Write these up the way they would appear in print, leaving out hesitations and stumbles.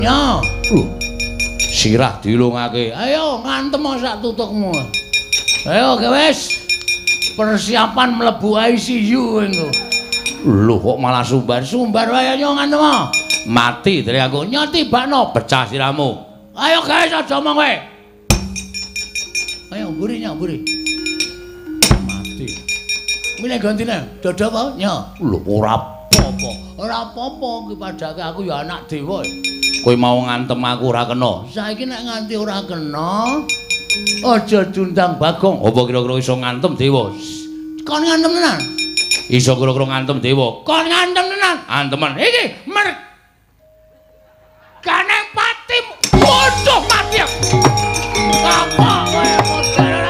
Ya. Sirah dilungake. Ayo ngantem sak tutukmu. Ayo wis. Persiapan mlebu ICU engko. Lho kok malah sumbar wae yo ngantem. Mati dari aku nyoti bakno pecah siramu. Ayo guys aja omong kowe. Ayo mburi. Mati. Milih gantine dodo apa? Nya. Lho ora apa-apa ki padake aku ya anak dewa. Kowe mau ngantem aku ora kena. Saiki nek nganti ora kena, aja diundang Bagong. Apa kira-kira iso ngantem dewa? Kon ngantem tenan. Iso kira-kira ngantem dewa. Kon ngantem tenan. Antemen iki Gane patimu. Waduh mati aku. Apa kowe model?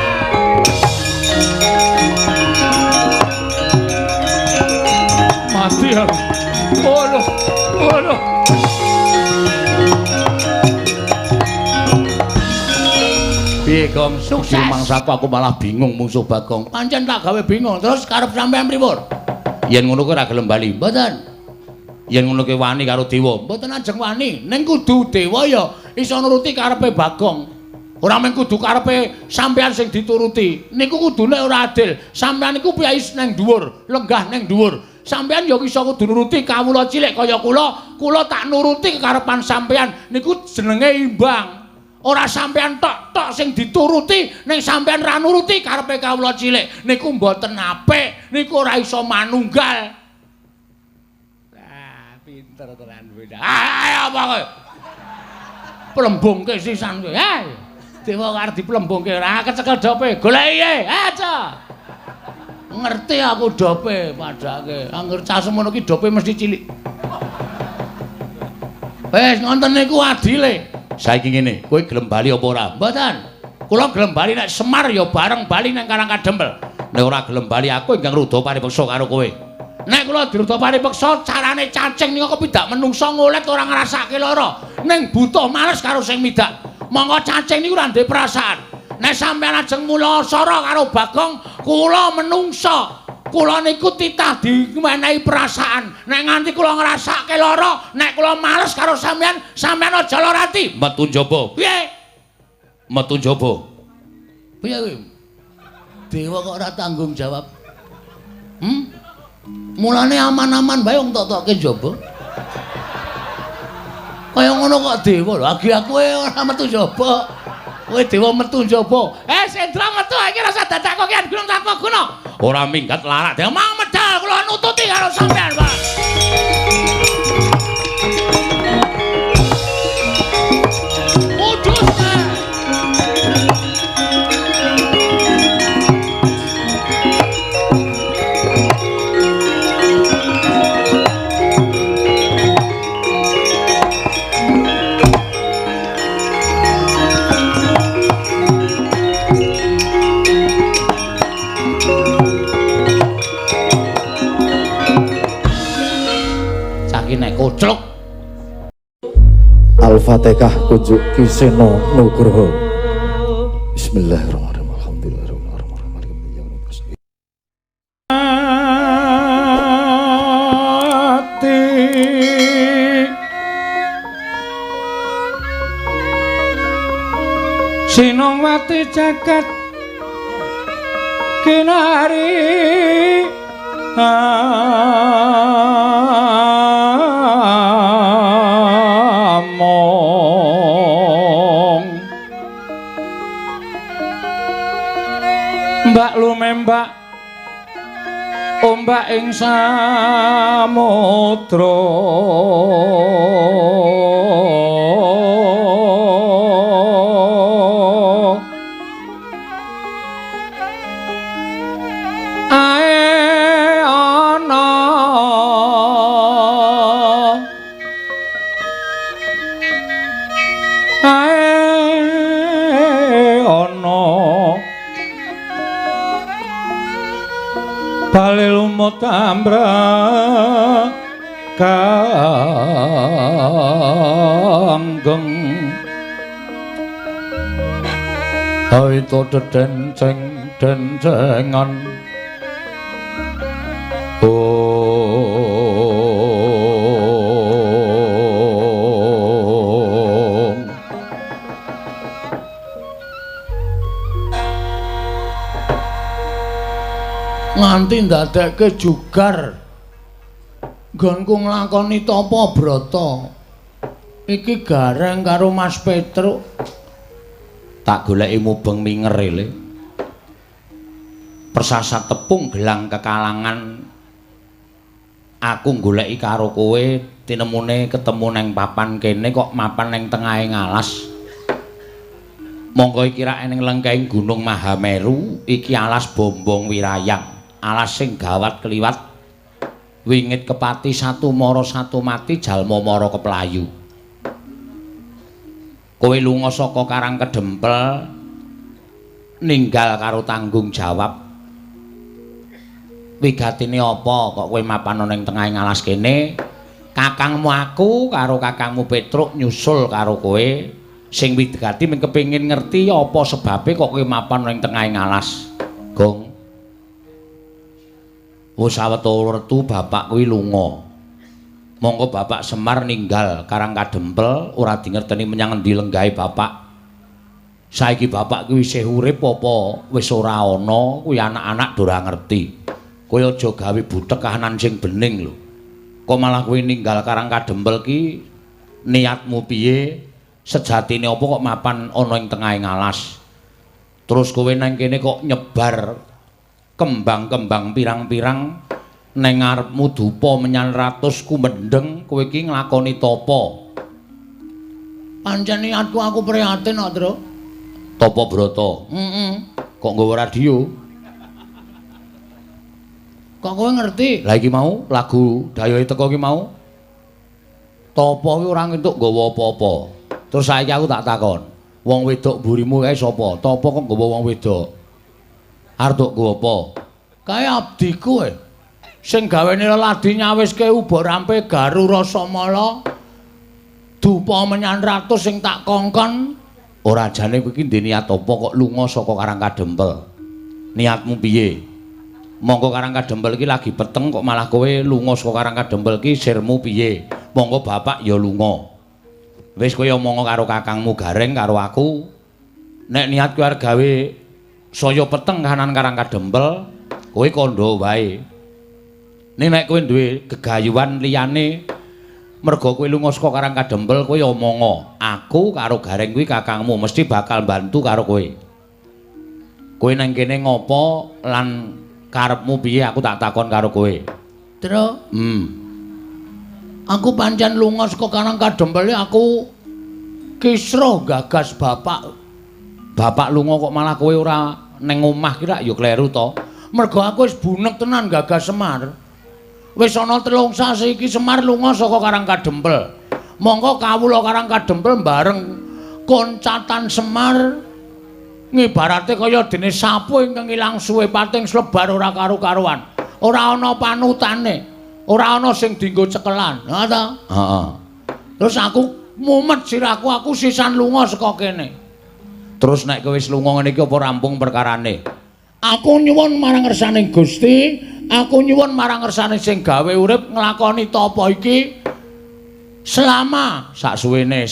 Mati aku. Waduh. Piye Gong, sukses mangsaku aku malah bingung musuh Bagong. Pancen tak gawe bingung, terus karep sampean pripun? Yen ngono kowe ora gelem bali, mboten. Yen ngono kowe wani karo dewa, mboten ajeng wani. Ning kudu dewa ya iso nuruti karepe Bagong. Ora mung kudu karepe sampean sing dituruti. Niku kudune ora adil. Sampean iku piyai nang dhuwur, lenggah nang dhuwur. Sampean ya iso kudu nuruti kawula cilik kaya kula. Kula tak nuruti karepan sampean. Niku jenenge imbang. Ora sampean tok sing dituruti ning sampean ra nuruti karepe kawula cilik niku mboten apik niku ora iso manunggal. Pinter tenan kowe. Ayo apa kowe? Plembungke sisan kowe. Dewa arep diplembungke ora kecekel dope. Goleki aja. Ngerti aku dope padake. Angger cah semono ki dope mesti cilik. Wes ngonten niku adile. Saiki ngene, kowe gelem bali apa ora? Mboten. Kula gelem bali nek Semar ya bareng bali nang Karangkadempel. Nek ora gelem bali aku ingkang ruda paripeksa karo kowe. Nek kula diruda paripeksa carane cacing nika kepidak menungso ngolet ora ngrasake lara. Ning butuh males karo sing midak. Monggo cacing niku ora ndek perasaan. Nek sampeyan ajeng mula sara karo Bagong, kula menungso. Kula niku titah dimenehi perasaan. Nek nganti kula ngrasake lara, nek kula males karo sampean, sampean aja lara ati. Metu njaba. Piye? Metu njaba. Piye kowe? Dewa kok ora tanggung jawab. Mulane aman-aman bae wong tok-tokke njaba. Kaya ngono kok dewa lho, agi aku ora metu njaba. Kowe dewa metu njaba. Sendra metu iki rasa dadak kok kian gunung tanpa guna. Ora minggat larak dhewe mau medal kula nututi karo sampean, Pak. Udus. Nek kocluk Al-Fatihah kunjuk Kiseno Nugroho. Bismillahirrahmanirrahim. Alhamdulillahirrahmanirrahim. Sinowati jagat kinari Mbak lumembak ombak ing samudra ae ana bale lumut ambra kanggeng aito denceng-dencengan nganti ndadekke jugar nggonku nglakoni tapa brata iki gareng karo Mas Petruk tak goleki mubeng minger le persasat tepung gelang kekalangan aku goleki karo kowe tinemune ketemu neng papan kene kok mapan neng tengahing alas monggo iki rak ning lengkeng Gunung Mahameru iki alas Bombong Wirayang alas sing gawat kliwat wingit kepati satu mara satu mati jalma mara keplayu kowe lunga saka Karang Kedempel ninggal karo tanggung jawab wigatine apa kok kowe mapan ning tengahing alas kene kakangmu aku karo kakangmu Petruk nyusul karo kowe sing wigati mung kepengin ngerti apa sebabe kok kowe mapan ning tengahing alas Gong wis sawetara retu bapak kuwi lunga monggo Bapak Semar ninggal Karang Kadempel ora dingerteni menyang endi lenggahe bapak saiki bapak kuwi isih urip apa wis ora ana kuwi anak-anak ora ngerti kowe aja gawe butek kahanan sing bening lho kok malah kowe ninggal Karang Kadempel ki niatmu piye sejatine apa kok mapan ana ing tengahing alas terus kowe nang kene kok nyebar kembang-kembang pirang-pirang neng ngarepmu dupa menyang ratus kumendeng kowe iki nglakoni tapa pancen niatku aku prihatin kok Tru tapa brata kok nggawa radio kok kowe ngerti lah iki mau lagu dayohe teko iki mau tapa kuwi ora entuk nggawa apa-apa terus saiki aku tak takon wong wedok mburimu kae sapa tapa kok nggawa wong wedok arep nggawa apa kae abdiku sing gawene leladi nyawiske uba rampe garu rasa mala dupa menyang ratus sing tak kongkon ora jane kowe iki ndek niat apa kok lunga saka Karang Kadempel niatmu piye monggo Karang Kadempel iki lagi peteng kok malah kowe lunga saka Karang Kadempel iki sirmu piye monggo bapak ya lunga wis kowe omong karo kakangmu Gareng karo aku nek niat kowe arep gawe saya peteng kahanan Karang Kadempel kowe kandha wae nek kowe duwe gegayuhan liyane merga kowe lunga saka Karang Kadempel kowe omongo aku karo Gareng kuwi kakangmu mesti bakal bantu karo kowe kowe nang kene ngopo lan karepmu piye aku tak takon karo kowe Tru aku pancen lunga saka Karang Kadempel aku kisruh gagas bapak lunga kok malah kowe ora ning omah ki rak ya kleru to merga aku wis bunek tenan gagas Semar wis ana 3 sasi iki Semar lunga saka Karang Kadempel monggo kawula Karang Kadempel bareng koncatan Semar ngibarate kaya dene sapu ingkang ilang suwe pating slebar ora karo-karuan ora ana panutane ora ana sing dienggo cekelan ha ta heeh terus aku mumet sirahku aku sisan lunga saka kene terus nek kowe wis lunga ngene iki apa rampung perkarane aku nyuwun marang ngersaning Gusti aku nyuwun marang ngersane sing gawe urip nglakoni tapa iki selama saksuwene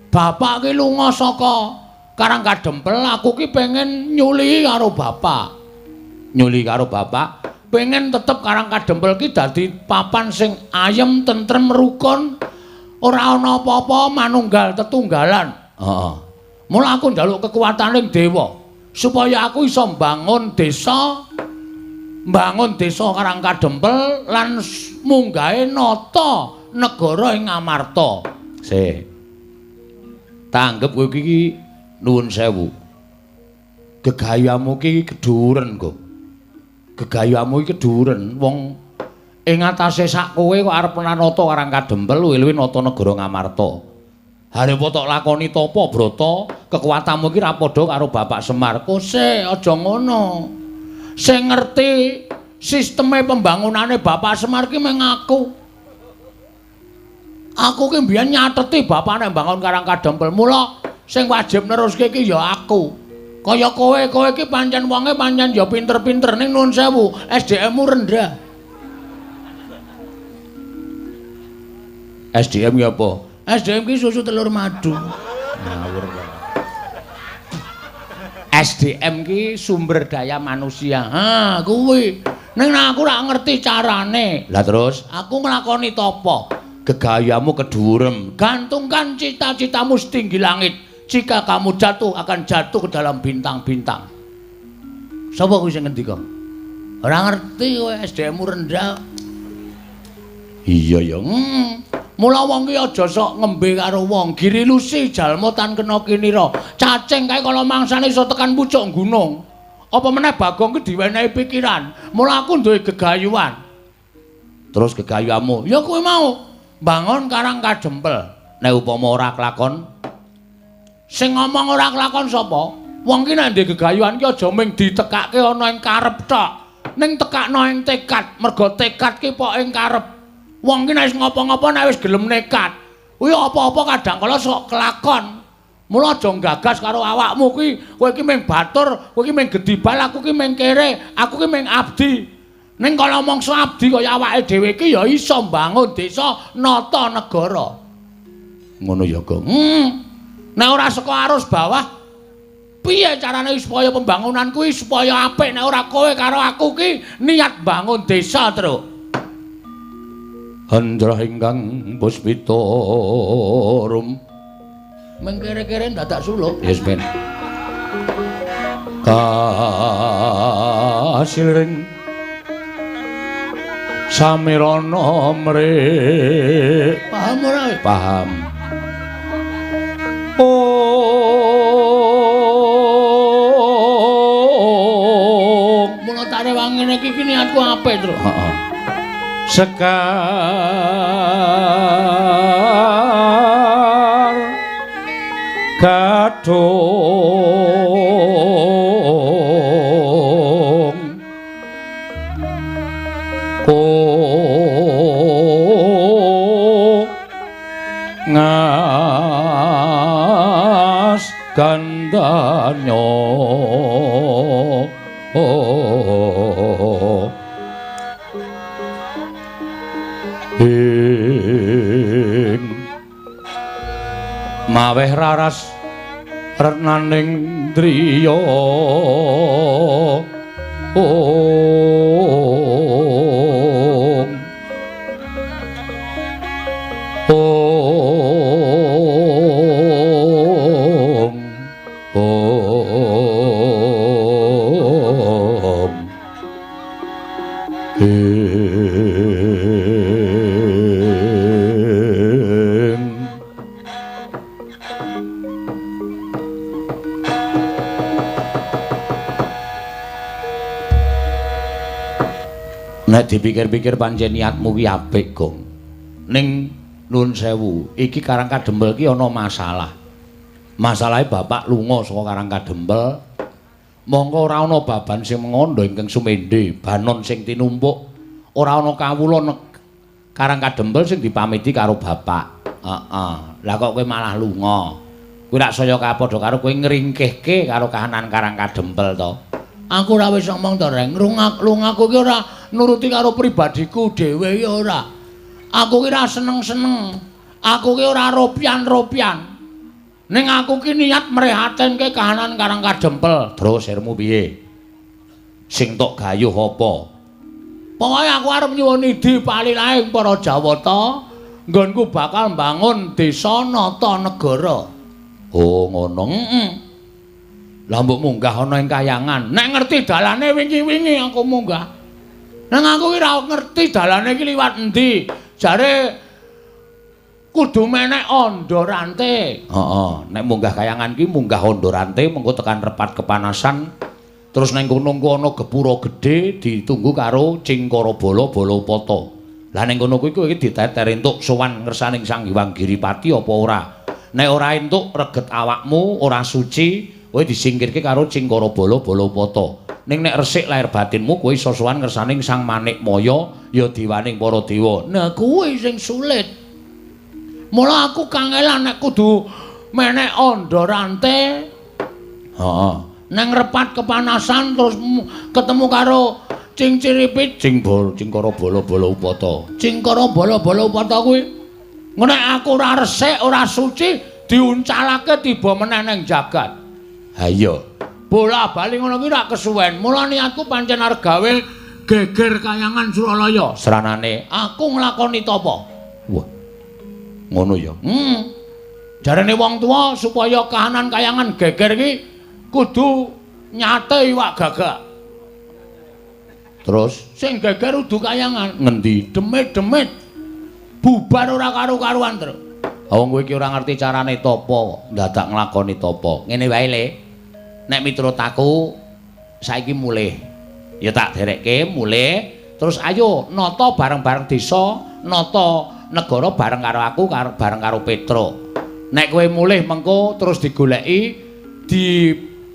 bapak ki lunga saka Karang Kadempel aku ki pengen nyuli karo bapak pengen tetep Karang Kadempel ki dadi papan sing ayem tentrem rukun ora ana apa-apa manunggal tetunggalan heeh mula aku njaluk kekuwataning dewa supaya aku iso mbangun desa Karang Kadempel lan munggahe nata negara ing Ngamarta. Sik. Tanggep kowe iki nuwun sewu. Gegayamu iki keduren, Kok. Gegayamu iki keduren wong ing atase sak kowe kok arep nata Karang Kadempel luwih-luwih nata negara Ngamarta. Harepa tok lakoni tapa, Brata? Kekuwatanmu iki ra padha karo Bapak Semar. Kose aja ngono. Sing ngerti sisteme pembangunane Bapak Semar ki mung aku. Aku ki mbiyen nyateti bapakne mbangun Karang Kadempel. Mula sing wajib neruske ki ya aku. Kaya kowe iki pancen wonge pancen ya pinter-pinter ning nuwun sewu, SDM-mu rendah. SDM ki apa? SDM ki susu telur madu. Ngawur. SDM ki sumber daya manusia. Ha, kuwi. Ning aku ora ngerti carane. Lah terus Aku nglakoni topo? Gegayamu kedurem. Gantungkan cita-citamu setinggi langit. Jika kamu jatuh akan jatuh ke dalam bintang-bintang. Sapa kuwi sing ngendika? Ora ngerti kowe SDM-mu rendah. iya ya. Mula wong ki aja sok ngembe karo wong. Giri lusi jalma tan kena kinira. Cacing kae kala mangsane iso tekan pucuk gunung. Apa meneh Bagong ki diwenehi pikiran. Mula aku duwe gegayuhan. Terus gegayamu Ya kuwi mau bangun Karang Kadempel. nek upama ora kelakon Sing ngomong ora kelakon sapa? Wong ki nek ndek gegayuhan ki aja mung ditekake ana ing karep tok. Ning tekakno ing tekad. Mergo tekad ki pok ing karep. Wong ki nek wis ngopo-ngopo nek wis gelem nekat. Kuwi apa-apa kadang kala sok kelakon. Mula aja gagas karo awakmu kuwi. Kowe ki mung batur, kowe ki mung gedibal, aku ki mung kere, aku ki mung abdi. Ning kala mangsa abdi kaya awake dhewe ki ya iso mbangun desa nata negara. ngono ya Gong. Nek ora saka arus bawah, piye carane supaya pembangunan kuwi supaya apik nek ora kowe karo aku ki niat bangun desa terus. Handra ingkang puspitorum Mengkere-kere dadak suluk. yes ben kasilring samirana mrih Paham ora? paham Mula tak rewangi ngene iki niatku apik terus. heeh sekar gadung ngas gandanyo ing maweh raras renaning driya nek dipikir-pikir pancen niatmu ki apik, Gong. Ning nuwun sewu, iki Karang Kadempel ki ana masalah. Masalahe bapak lunga saka Karang Kadempel. Mongko ora ana baban sing mengondo ingkang sumendhe, banon sing tinumpuk. Ora ana kawula Karang Kadempel sing dipamiti karo bapak. Heeh. Lah kok kowe malah lunga. Kowe rak saya padha karo kowe ngringkihke karo kahanan Karang Kadempel to. Aku ora wis ngomong to, Reng. Lungaku ki ora nuruti karo pribadiku dhewe ya ora. Aku ki ora seneng-seneng. Aku ki ora ropian-ropian. Ning aku ki niat mrehatenke kahanan Karang Kadempel. Terus sirmu piye? Sing tok gayuh apa? Pokoke aku arep nyuwun idi palilahe para Jawata, nggonku bakal mbangun desa nata negara. Oh, ngono. Lah mbok munggah ana ing Kayangan. Nek ngerti dalane wingi-wingi aku munggah. Nang aku ki ora ngerti dalane ki liwat endi. Jare kudu menek ondo rante. Heeh, nek munggah Kayangan ki munggah ondo rante mengko tekan repat kepanasan. Terus nang kono ana gepura gedhe ditunggu karo Cingkara Bala-Balapata. Lah ning kono kuwi kowe iki diteter entuk sowan ngersaning Sang Hyang Giripati apa ora? Nek ora entuk reget awakmu, ora suci, kowe disingkirke karo Cingkara Bala-Balapata. Ning nek resik lahir batinmu kowe iso sowan ngersaning Sang Manikmaya ya diwaning para dewa. Nah kuwi sing sulit. Mula aku kangelan nek kudu menek ondo rante. Heeh. Nang repat kepanasan terus ketemu karo Cingciripit, Cingkara Bala-Balapata. Cingkara Bala-Balapata kuwi. Nek aku ora resik, ora suci, diuncalake tiba meneh ning jagat. Ha iya. bola-bali ngono kuwi ra kesuwen. Mula niatku pancen arep gawe geger kayangan Suralaya. Seranane Aku nglakoni tapa? wah. Ngono ya. Jarane wong tuwa supaya kahanan kayangan geger iki kudu nyate iwak gagak. Terus Sing geger udu kayangan. ngendi? Demit-demit. Bubar ora karu-karuan, Tru. Wong kowe iki ora ngerti carane tapa, dadak nglakoni tapa. Ngene wae Le. Nek miturut aku saiki mulih. Ya tak derekke mulih, terus ayo nata bareng-bareng desa, nata negara bareng karo aku bareng karo Petro. Nek kowe mulih mengko terus digoleki di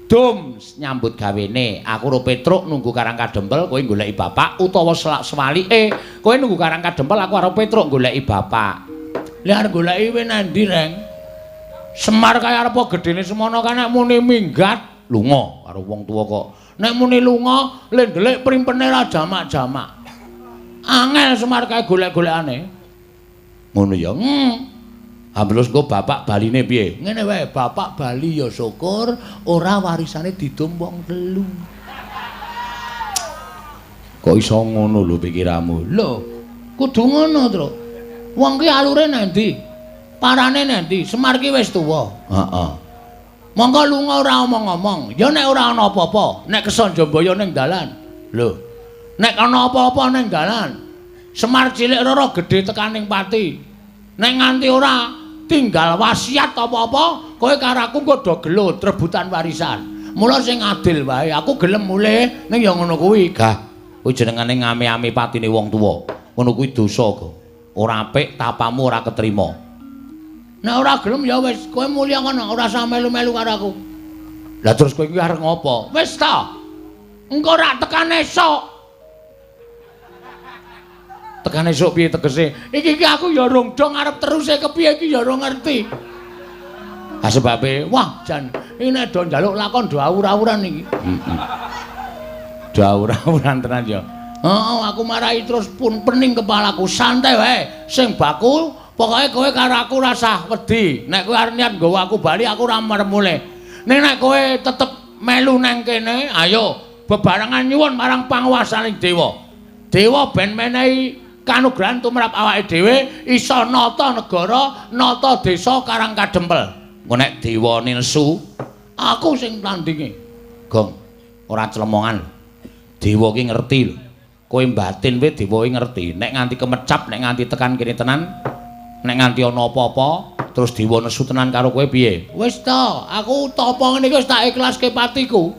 dom nyambut gawene. Aku karo Petro nunggu Karang Kadempel, kowe goleki bapak utawa sewalike kowe nunggu Karang Kadempel, aku karo Petro goleki bapak. Lah arep goleki kowe nandi, Reng? Semar kaya arep gedene semono kan nek muni minggat Lunga karo wong tuwa kok. nek muni lunga le ndelik primpene ra jamak-jamak. Angel Semar kaya golek-golekane. Ngono ya. Ambles kok bapak baline piye? Ngene wae, bapak bali ya syukur ora warisane didum wong telu. Kok iso ngono lho pikiranmu? Lho, kudu ngono, Tru. Wong ki alure nendi? Parane nendi? Semar ki wis tuwa. Heeh. Monggo lunga ora omong-omong. Ya nek ora ana apa-apa, nek keson Jambaya ning dalan. Lho. Nek ana apa-apa ning dalan, Semar cilik roro gedhe tekaning pati. Nek nganti ora tinggal wasiat apa-apa, kowe karo aku engko do gelut rebutan warisan. Mula sing adil wae, aku gelem mulih ning ya ngono kuwi. Gah, kuwi jenengane ngame-ame patine wong tuwa. Ngono kuwi dosa kok. Ora apik, tapamu ora ketrima. Nek ora gelem ya wis, kowe mulya kono, ora usah melu-melu karo aku. Lah terus kowe iki arep ngopo? Wis ta. Engko ora tekan esuk. Tekan esuk piye tegese? Iki aku ya rong dong arep teruse kepiye iki ya ora ngerti. Ha sebabe Wah, jan iki nek do njaluk lakon do awur-awuran iki. dawur-dawuran tenan ya. Heeh, aku marahi terus pun pening kepalaku. Santai wae. Sing baku pokoke kowe karo aku rasah wedi. Nek kowe arep niat nggawa aku bali aku ora marep mulih. Ning nek kowe tetep melu nang kene, ayo bebarengan nyuwun marang panguwasaning dewa. Dewa ben menehi kanugrahan tumrap awake dhewe iso nata negara, nata desa Karang Kadempel. Engko nek dewa nesu, Aku sing tandingi. Gong, ora clemongan lho. Dewa ki ngerti lho. Kowe batin wae dewa ki ngerti. Nek nganti kemecap, nek nganti tekan kene tenan, nek nganti ana apa-apa, terus dewa nesu tenan karo kowe piye? Wis ta, aku tapa ngene iki wis tak ikhlaske patiku.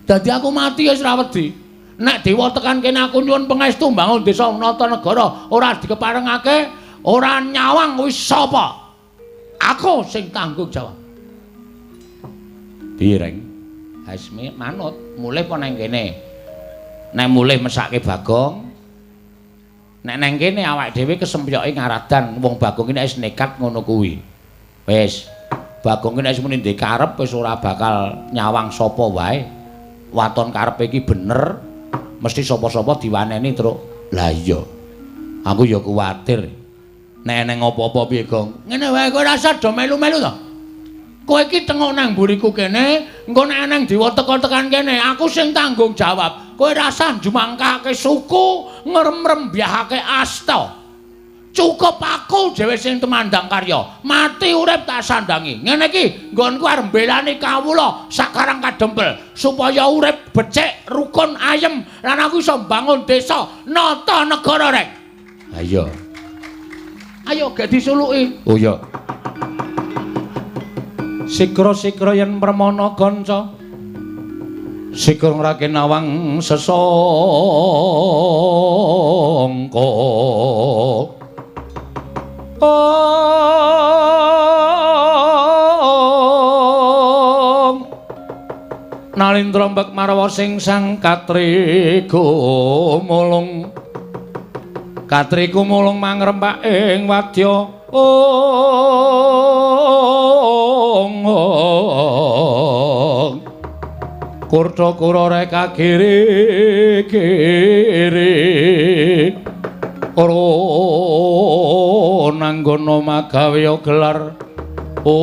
Dadi aku mati wis ora wedi. Nek dewa tekan kene aku nyuwun pangestu mbangun desa nata negara, ora dikeparengake, ora nyawang wis sapa? Aku sing tanggung jawab. Piye, Reng? Hasmi manut, mulih apa nang kene? Nek mulih mesake Bagong. Nek nang kene awake dhewe kesempyoke ngaradan wong Bagong iki wis nekat ngono kuwi. Wis, Bagong iki nek muni ndek karep wis ora bakal nyawang sapa wae. Waton karepe iki bener, mesti sapa-sapa diwaneni truk. Lah iya. Aku ya kuwatir. Nek eneng apa-apa piye, Gong? Ngene wae kowe rasa do melu-melu to. Kowe iki tengok nang mburiku kene, engko nek eneng dewa teka tekan kene, aku sing tanggung jawab. Kowe rasa njumangkake suku, ngremrembyahake asta. Cukup aku dhewe sing temandang karya. Mati urip tak sandangi. Ngene iki nggonku arep mbelani kawula sak Karang Kadempel supaya urip becik, rukun, ayem lan aku iso mbangun desa, nata negara rek. Ayo. Ayo gek disuluki. Oh ya. Sikra-sikra yen permana kanca. Sikra ngrake nawang sesangka. Nalindra mbek marwa sing sang katriku mulung. Katriku mulung mangrempak ing wadya. Kurta kurare kagiri-giri ora nanggana magawe gelar Dereng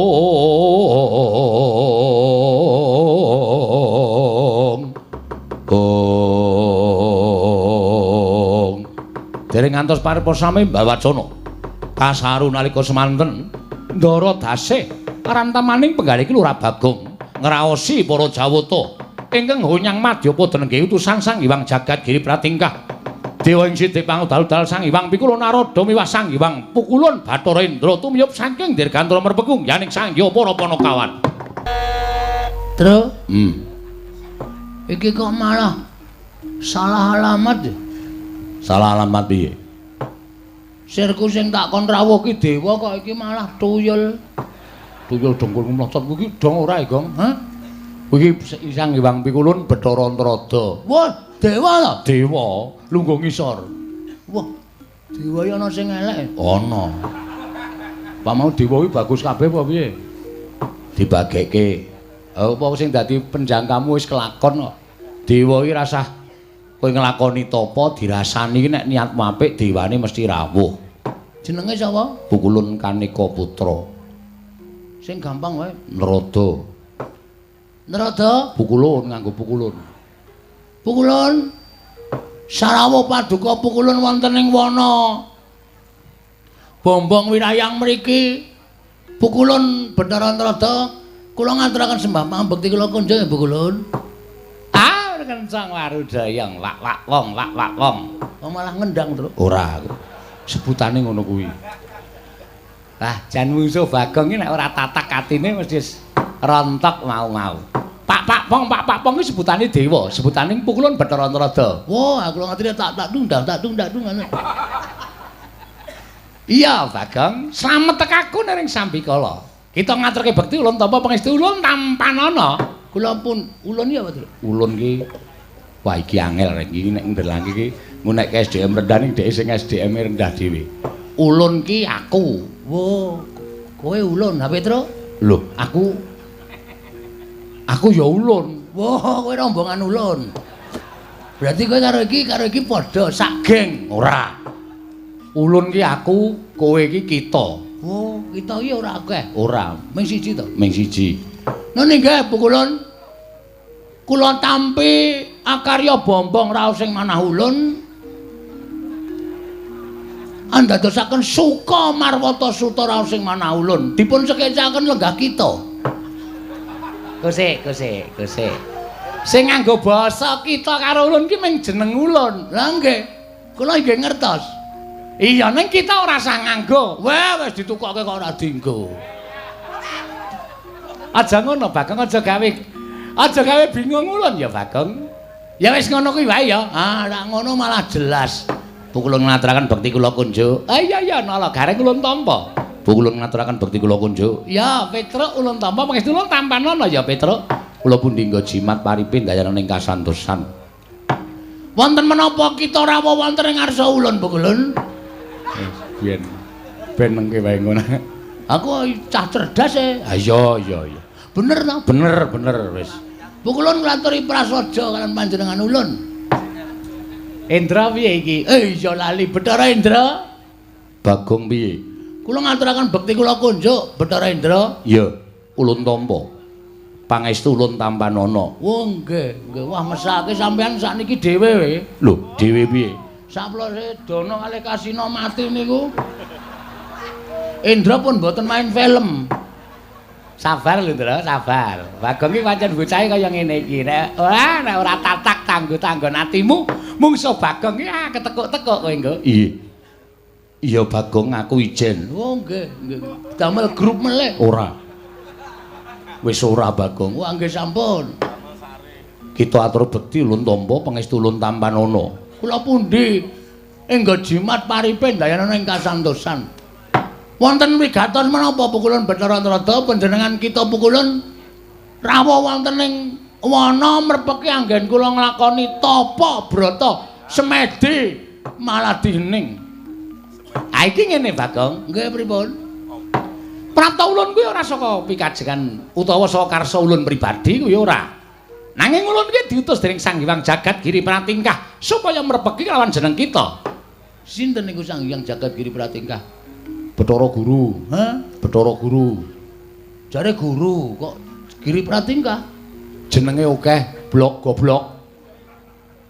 ngantos paripun sami Mbawacana kasaru nalika semanten ndara dasih karantamaning penggalih iki Lurah Bagong ngraosi para Jawata ingkang honyang Madyapa denengge utusan Sang Hyang Jagat Giri Pratingkah Dewa ing sithik pangudal-udal Sang Hyang Pikula Narada miwah Sang Hyang Pukulun Bathara Indra tumiyup saking dirgantara merpekung yaning Sang Hyang para Panakawan. Tru. Iki kok malah salah alamat ya? Salah alamat piye? Sirku sing tak kon rawuh ki dewa kok iki malah tuyul. Tuyul dengkul mlocot kuwi dong ora, Gong? Hah? Kuwi Sang Hyang Pikulun Bathara Antarada. Wah, dewa ta? Dewa lungguh ngisor. Wah, dewa ya ana sing elek. Ana. Pak mau dewa kuwi bagus kabeh apa piye? Dibagekke. Apa sing dadi penjangkamu wis kelakon kok. Dewa iki rasah kowe nglakoni tapa dirasani iki nek niatmu apik dewane mesti rawuh. Jenenge sapa? Pukulun Kanika Putra. Sing gampang wae. Narada. Narada? Pukulun nganggo pukulun. Pukulun. Sarawuh paduka pukulun wonten ing wana. Bombong wirayang mriki. Pukulun Bathara Antarada kula ngaturaken sembah pangabekti kula kunjuk ya Pukulun. Kencang warudayang lak wong. Kok malah ngendang terus? Ora. Sebutane ngono kuwi. Lah jan musuh Bagong iki nek ora tatak atine mesti rontok mau-mau. Pak Pong iki sebutane dewa, sebutane Pukulun Bathara Antarada. Wah, aku ngerti tak tungdak ngono. Iya, Bagong, slamet tekaku ning Sambikala. Kita ngaturke bekti ulun tapa pangestu ulun tampanana. Kula pun ulun ya, Pak. Ulun ki wah iki angel rek iki nek ndelake iki ngunekke SDM rendah ning dhek sing SDM rendah dhewe. Ulun ki aku. Wo, kowe ulun, ha Petro? Lho, aku ya ulun. Wah, kowe rombongan ulun. Berarti kowe karo iki padha sak geng. Ora. Ulun ki aku, kowe ki kita. Oh, kita iki ora akeh. Ora, Ming siji to? ming siji. Nah nggih Pukulun. Kula tampi akarya bombong raos sing manah ulun. Andadosaken suka marwata suta raos sing manah ulun. Dipun sekecaken lenggah kita. Kusik. Sing nganggo basa kita karo ulun ki ming jeneng ulun. Lah nggih. Kula nggih ngertos. Iya ning kita ora sah nganggo. Wis ditukokke kok ora dienggo. Aja ngono Bagong, aja gawe bingung ulun ya Bagong. Ya wis ngono kuwi wae ya. Ah, nek ngono malah jelas. Pukulun ngaturaken bekti kula kunjuk. Iya nala gareng ulun tampa. Pukulun ngaturaken bekti kula kunjuk. Ya, Petruk ulun tampa Pangestu ulun tampanana ya Petruk. Kula pundi nggo jimat paripin dayana ning kasantosan. Wonten menapa kita rawuh wonten ing ngarsa ulun Pukulun? Ben mengke wae ngono. Aku cah cerdas e. Ha iya. Bener to? Bener wis. Pukulun ngaturi prasaja kalian panjenengan ulun. Indra piye iki? Iya lali Bathara Indra. Bagong piye? Kula ngaturaken bekti kula kunjuk Bathara Indra. Iya, ulun tampa. Pangestu ulun tampanana. Oh nggih. Wah mesake sampean sakniki dhewe we. Lho, dhewe piye? Saplose dono kalih kasino mati niku. Indra pun mboten main film. Sabar lho, Ndra, sabar. Bagong iki pancen bocahe kaya ngene iki. Nek ora tatak tanggo-tanggon atimu, mungsuh Bagong iki ketekuk-tekuk kowe engko. Iya, Bagong aku ijen. Oh nggih. Damel grup meleh. Ora. Wis ora Bagong. Wah nggih sampun. Kita atur bekti ulun tampa pangestu ulun tampanana. Kula pundi enggo jimat paripin dayana ing kasantosan. Wonten wigatos menapa Pukulun Bathara Antarada panjenengan kita Pukulun rawuh wonten ing wana mrepeki anggen kula nglakoni tapa brata semedi maladining. Ha iki ngene Bagong. Nggih pripun? Prapta ulun kuwi ora saka pikajengan utawa saka karsa ulun pribadi kuwi ora. Nanging ulun iki diutus dening Sang Hyang Jagat Giri Pratingkah supaya mrepeki kelawan jeneng kita. Sinten niku Sang Hyang Jagat Giri Pratingkah? Bathara Guru. Hah? Bathara Guru. Jare guru kok Giri Pratingkah. Jenenge akeh, blok goblok.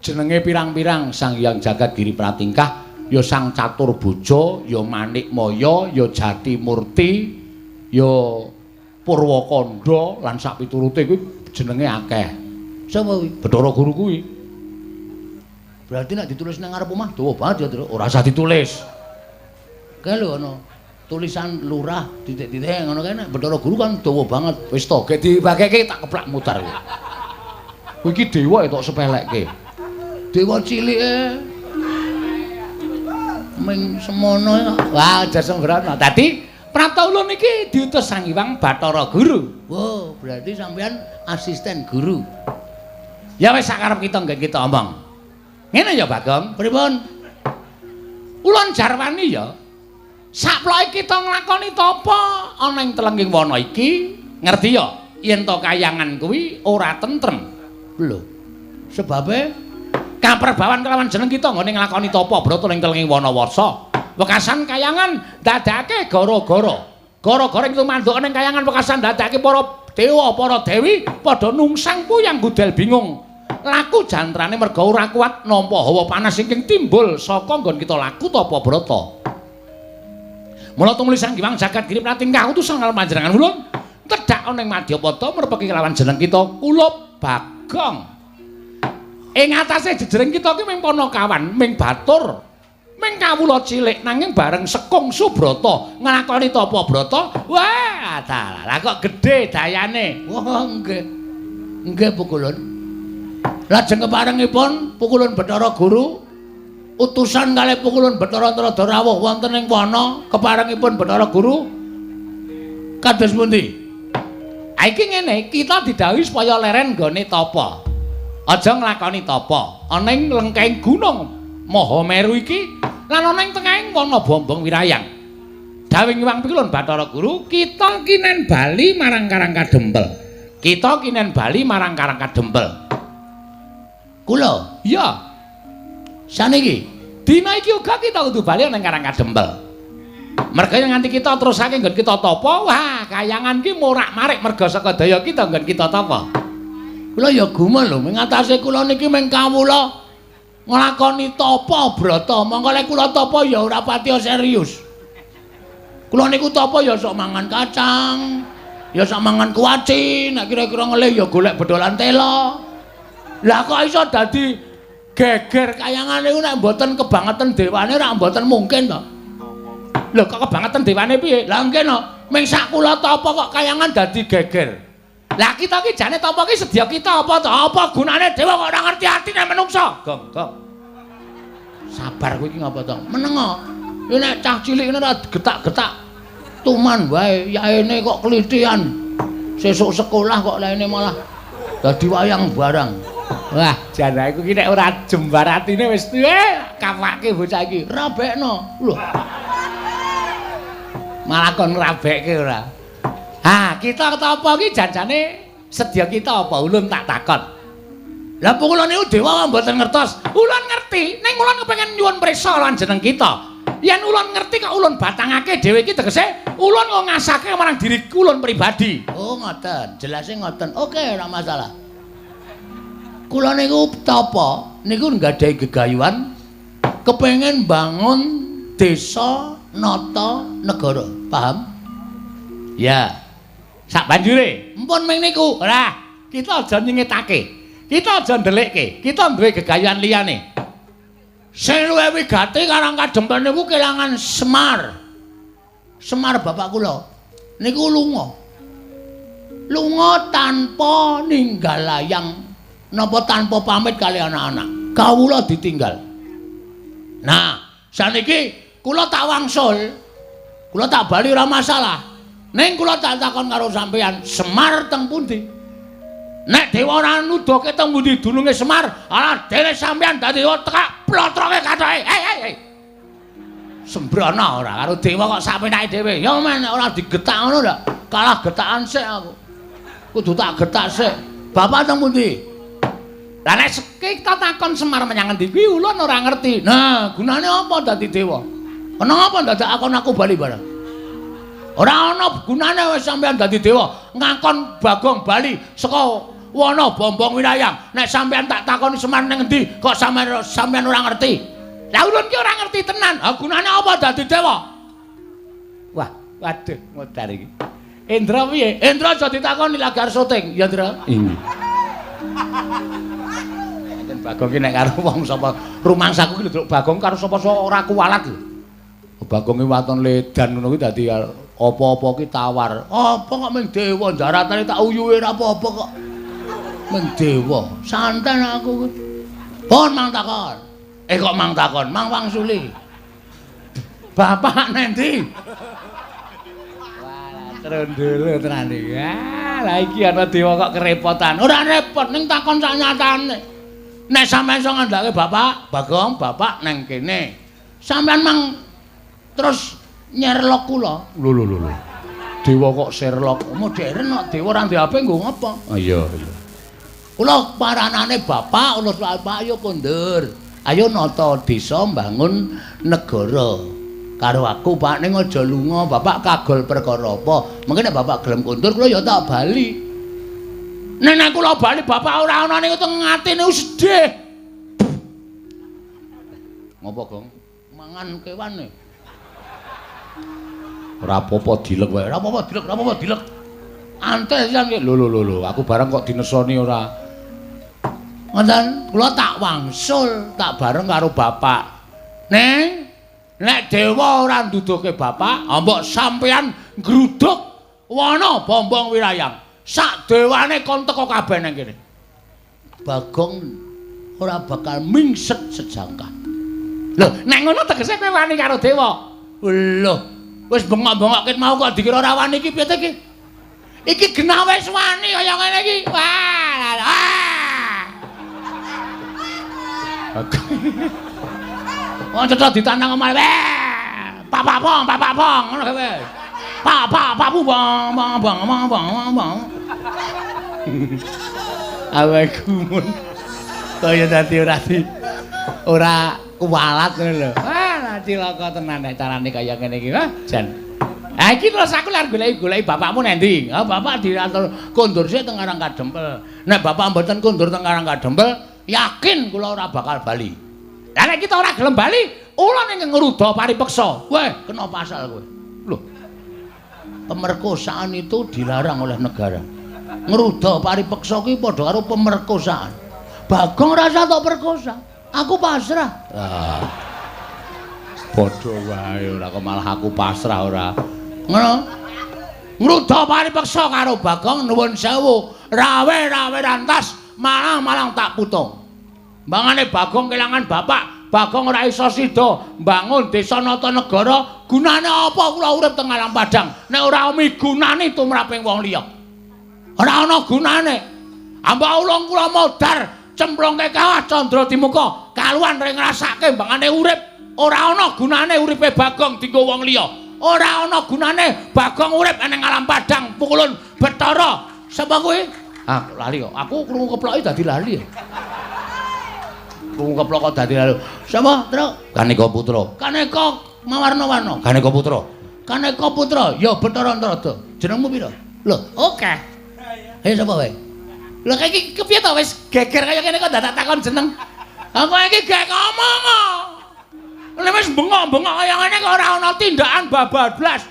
Jenenge pirang-pirang Sang Hyang Jagat Giri Pratingkah, ya Sang Catur Boja, ya Manik Maya, ya Jati Murti, ya Purwakanda lan sak piturute kuwi jenenge akeh. Sapa kuwi? Bathara Guru kuwi. Berarti nek ditulis nang ngarep omah dawa banget ya, ora usah ditulis. Kae lho ana tulisan lurah titik-titik ngono kae nek Bathara Guru kan dawa banget. Wis to, ge dibageke tak keplak mutar kuwi. Kuwi iki dewa tok sepelekke. Dewa cilike. Ming semono. Wah, aja sembrono. Dadi Prapta Ulun iki diutus Sang Hyang Bathara Guru. Wow, berarti sampean asisten guru. Ya wis sakarep kita nggih kita omong. Ngene ya Bagong, pripun? Ulun jarwani ya. Saploke kita nglakoni tapa ana ing telenging wana iki, ngerti ya? Yen to kayangan kuwi ora tentrem. Lho. Sebabe kaperbawan kelawan jeneng kita nggone nglakoni tapa brata ning telenging wana warsa. Wekasan kayangan dadake gara-gara. Gara-gara ing manduk ning kayangan wekasan dadake para dewa, para dewi padha nungsang puyang gudel bingung. Laku jantrane merga ora kuat nampa hawa panas ingkang timbul saka nggon kita laku tapa brata. Mula tumuli Sang Hyang Jagat Giri Pratingkah utusan karo panjenengan ulun tedhak ana ing Madyapada merpeki kelawan jeneng kita Kula Bagong. Ing atase jejering kita ki ming Panakawan, ming batur, ming kawula cilik nanging bareng Sekung Subrata nglakoni tapa brata. Wah, dalah kok gedhe dayane. Wah, nggih. Nggih Pukulun. Lajeng keparengipun Pukulun Bathara Guru utusan kalih Pukulun Bathara Antarada rawuh wonten ing wana keparengipun Bathara Guru kados pundi? Iki ngene, kita didhawuhi supaya leren nggone tapa. Aja nglakoni tapa ana ing lengkeng gunung Mahameru iki lan ana ing tengahing wana Bombong Wirayang. Dawing Hyang Pukulun Bathara Guru, kita kinen bali marang Karang Kadempel. Kita kinen bali marang Karang Kadempel. Kula, iya. Saniki, dina iki uga kita kudu bali nang Karang Kadempel. Merga nganti kita terusake nggon kita tapa, wah, kayangan ki morak-marik merga saka daya kita nggon kita tapa. Kula ya gumun lho, ing atase kula niki mung kawula nglakoni tapa brata, mongko lek kula tapa ya ora patiya serius. Kula niku tapa ya sok mangan kacang, ya sok mangan kuaci, nek kira-kira ngelih ya golek bedolan tela. Lah kok iso dadi geger kayangan niku nek mboten kebangetan dewane ora mboten mungkin to. Lho kok kebangetan dewane piye? Lah nggih no, ming sak kula tapa kok kayangan dadi geger. Lah kita ki jane tapa ki sedya kita apa to? Apa gunane dewa kok ora ngerti atine menungsa? Gong. Sabar kowe iki ngapa to? Menengo. Yo nek cah cilik ngene ora getak-getak. Tuman wae yaene kok klithian. Sesuk sekolah kok laene malah dadi wayang barang. Wah, jan aku ki nek ora jembar atine wis kawake bocah iki. Rabekno. Lho. Malah kon rabekke ora. Ha, kita apa ki janjane sedya kita apa ulun tak takon. Lah Pukulun niku dewa mboten ngertos. Ulun ngerti, ning ulun kepengin nyuwun prisa lan jeneng kita. Yen ulun ngerti kok ulun batangake dhewe iki tegese ulun kok ngasake marang diri ulun pribadi. Oh, ngoten. Jelase ngoten. Oke, ora masalah. Kula niku tapa niku nggadahi gegayuhan kepengin bangun desa nata negara. Paham? Ya. Sak banjure, mpun ming niku. Ora, kita aja nyengitake. Kita aja ndelikke. Kita duwe gegayuhan liyane. Sing luwih wigati Karang Kadempel niku kelangan Semar. Semar bapak kula. Niku lunga. Lunga tanpa ninggal layang napa tanpa pamit kali anak-anak. Kawula ditinggal. Nah, saniki kula tak wangsul. Kula tak bali ora masalah. Ning kula tak takon karo sampeyan, Semar teng pundi? Nek dewa ora nuduhke teng pundi dununge Semar, ala dene sampeyan dadi tekak plotroke kathoke. Hei. Sembrono ora karo dewa kok sapenake dhewe. Ya men ora digetak ngono ndak? Kalah getakan sik aku. Kudu tak getak sik. Bapak teng pundi? Lah nek kita takon Semar menyang endi kuwi ulun ora ngerti. Nah, gunane apa dadi dewa? Kenapa ndak akon aku bali bareng? Ora ana gunane wis sampeyan dadi dewa ngakon Bagong Bali saka wana bombong wirayang. Nek sampeyan tak takoni Semar ning endi kok sampeyan ora ngerti. Lah ulun ki ora ngerti tenan. Ha gunane apa dadi dewa? Wah, waduh modar iki. Indra piye? Indra aja ditakoni lagi arep syuting, ya Indra? Inggih. Enten Bagong ki nek karo wong sapa rumangsaku ki lho Bagong karo sapa-sapa ora kuwalat lho. Bagong ki waton ledan ngono ki dadi apa-apa ki tawar. Apa kok mung dewa jaratane tak uyuhe ora apa-apa kok. Mung dewa. Santen aku. Pon mang takon. Kok mang takon, mang wangsuli. Bapak nendi? Wah, trondolo tenan iki. Lah iki ana dewa kok kerepotan. Ora repot ning takon sak nyatane. Nek sampean iso ngandhake Bapak, Bagong, Bapak nang kene. Sampean mang terus nyerlok kula. Lho. Dewa kok Sherlock modern kok dewa ora ndek HP nggo ngapa? Oh iya. Kula paranane Bapak, ulus Bapak ayo kondur. Ayo nata desa mbangun negara. Karo aku Pak ning aja lunga, Bapak kagol perkara apa? Mengko nek Bapak gelem kondur kula ya tak bali. Nek kula bali Bapak ora ana ning teng atine sedih. Ngopo, Gong? Mangan kewan e. Ora apa-apa dilek wae. Ora apa-apa dilek. Antes yang lho, aku bareng kok dinesoni ora. Ngoten, kula tak wangsul, tak bareng karo Bapak. Nek dewa ora nduduhke Bapak, mbok sampeyan gruduk wana bombong wirayang. Sak dewane kon teko kabeh nang kene. Bagong ora bakal mingset sejangkah. Lho, nek ngono tegese kowe wani karo dewa. Lho, wis bengok-bengok ket mau kok dikira ora wani iki piye iki? Iki genah wis wani kaya ngene iki. Wah. Wong cetha ditanang omah wae. Papa pong ngono kowe. Papu bang. Awakku mun kaya dadi ora kuwalat ngono lho. Wah, cilaka tenan nek carane kaya ngene iki, ha, Jan. Ha iki terus aku lare goleki bapakmu nendi? Ha, bapak diatur kondur sik teng Karang Kadempel. Nek bapak mboten kondur teng Karang Kadempel, yakin kula ora bakal bali. Lah nek kita ora gelem bali, ula ning ngruda paripeksa. Weh, kena pasal kowe. Lho. Pemerkosaan itu dilarang oleh negara. Ngruda paripeksa kuwi padha karo pemerkosaan. Bagong rasa tok perkosa. Aku pasrah. Ah. Padha wae ora kok malah aku pasrah ora. Ngono. Ngruda paripeksa karo Bagong nuwun sewu. Rawe rantas malang tak putung. Mangane Bagong kelangan bapak, Bagong ora iso sida mbangun desa nata negara, gunane apa kula urip teng alam padang nek ora migunani tumraping wong liya. Ora ana gunane. Amba ulung kula modar cemplungke kawah Candra Dimuka, kaluan ring ngrasake mbangane urip. Ora ana gunane uripe Bagong dienggo wong liya. Ora ana gunane Bagong urip ning alam padang pukulun Bathara. Sapa kuwi? Ah, lali kok. Aku krungu keploki dadi lali. Krungu keplok kok dadi lali. Sapa, Tru? Kaneka Putra. Kaneka mawarna-warna. Kaneka Putra. Kaneka Putra, ya Bathara Antarada. Jenengmu pira? Lho, oke. Ayo sapa wae? Lho kaya iki kepiye to wis geger kaya ngene kok dadak takon jeneng. Aku iki gek ngomong kok. Nek wis bengok-bengok kaya ngene kok ora ana tindakan bablas.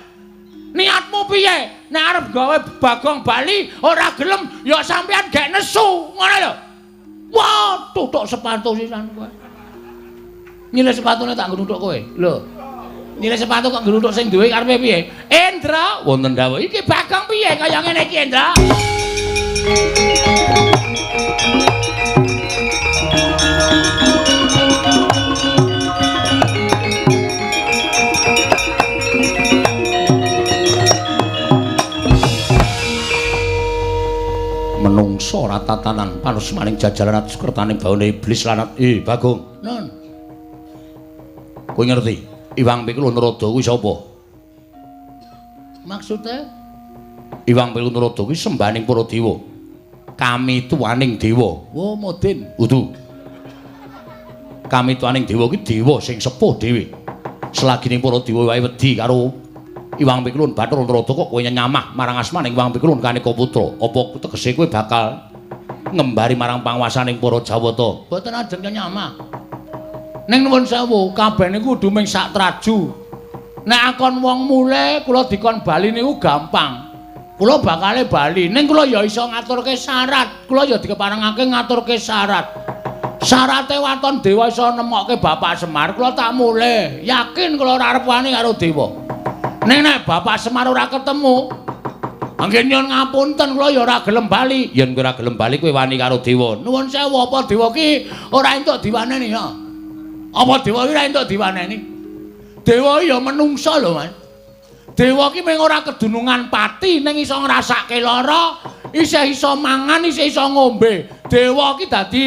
Niatmu piye? Nek arep gawe Bagong Bali ora gelem ya sampean gek nesu, ngono lho. Wah, tutuk sepatu sisan kowe. Nyilih sepatune tak ngruthuk kowe. Lho. Nyilih sepatu kok ngruthuk sing duwe karepe piye? Indra, wonten dawuh iki Bagong piye kaya ngene iki, Indra? Menungso ora tatanan panus maning jajalan atus kertaning baune iblis lanat. Bagong. Nun. Kowe ngerti? Iwang Pikul Narada kuwi sapa? Maksude? Iwang Pikul Narada kuwi sembaning para dewa. Kami tuwaning dewa. Oh, Modin. Udu. Kami tuwaning dewa kuwi dewa sing sepuh dhewe. Selagine para dewa wae wedi karo Iwang Pikulun Bathara Narada kok kowe nyamah marang asmaning Iwang Pikulun Kanika Putra. Apa tegese kowe bakal ngembari marang panguwasaning para Jawata? Boten ajeng nyamah. Ning nuwun sewu, kabeh niku kudu ming sak traju. Nek akon wong mule kula dikon bali niku gampang. Kula bakale bali, ning kula ya iso ngaturke syarat. Kula ya dikeparengake ngaturke syarat. Syarate waton dewa iso nemokke Bapak Semar, kula tak mule. Yakin kula ora arep wani karo dewa. Ning nek Bapak Semar ora ketemu, anggen nyuwun ngapunten kula ya ora gelem bali. Yen kowe ora gelem bali kowe wani karo dewa. Nuwun sewu apa dewa ki ora entuk diwaneni ya. Apa dewa ki ora entuk diwaneni? Dewa ya menungsa lho, Mas. Dewa ki mung ora kedunungan pati ning iso ngrasake lara, isih iso mangan, isih iso ngombe. Dewa ki dadi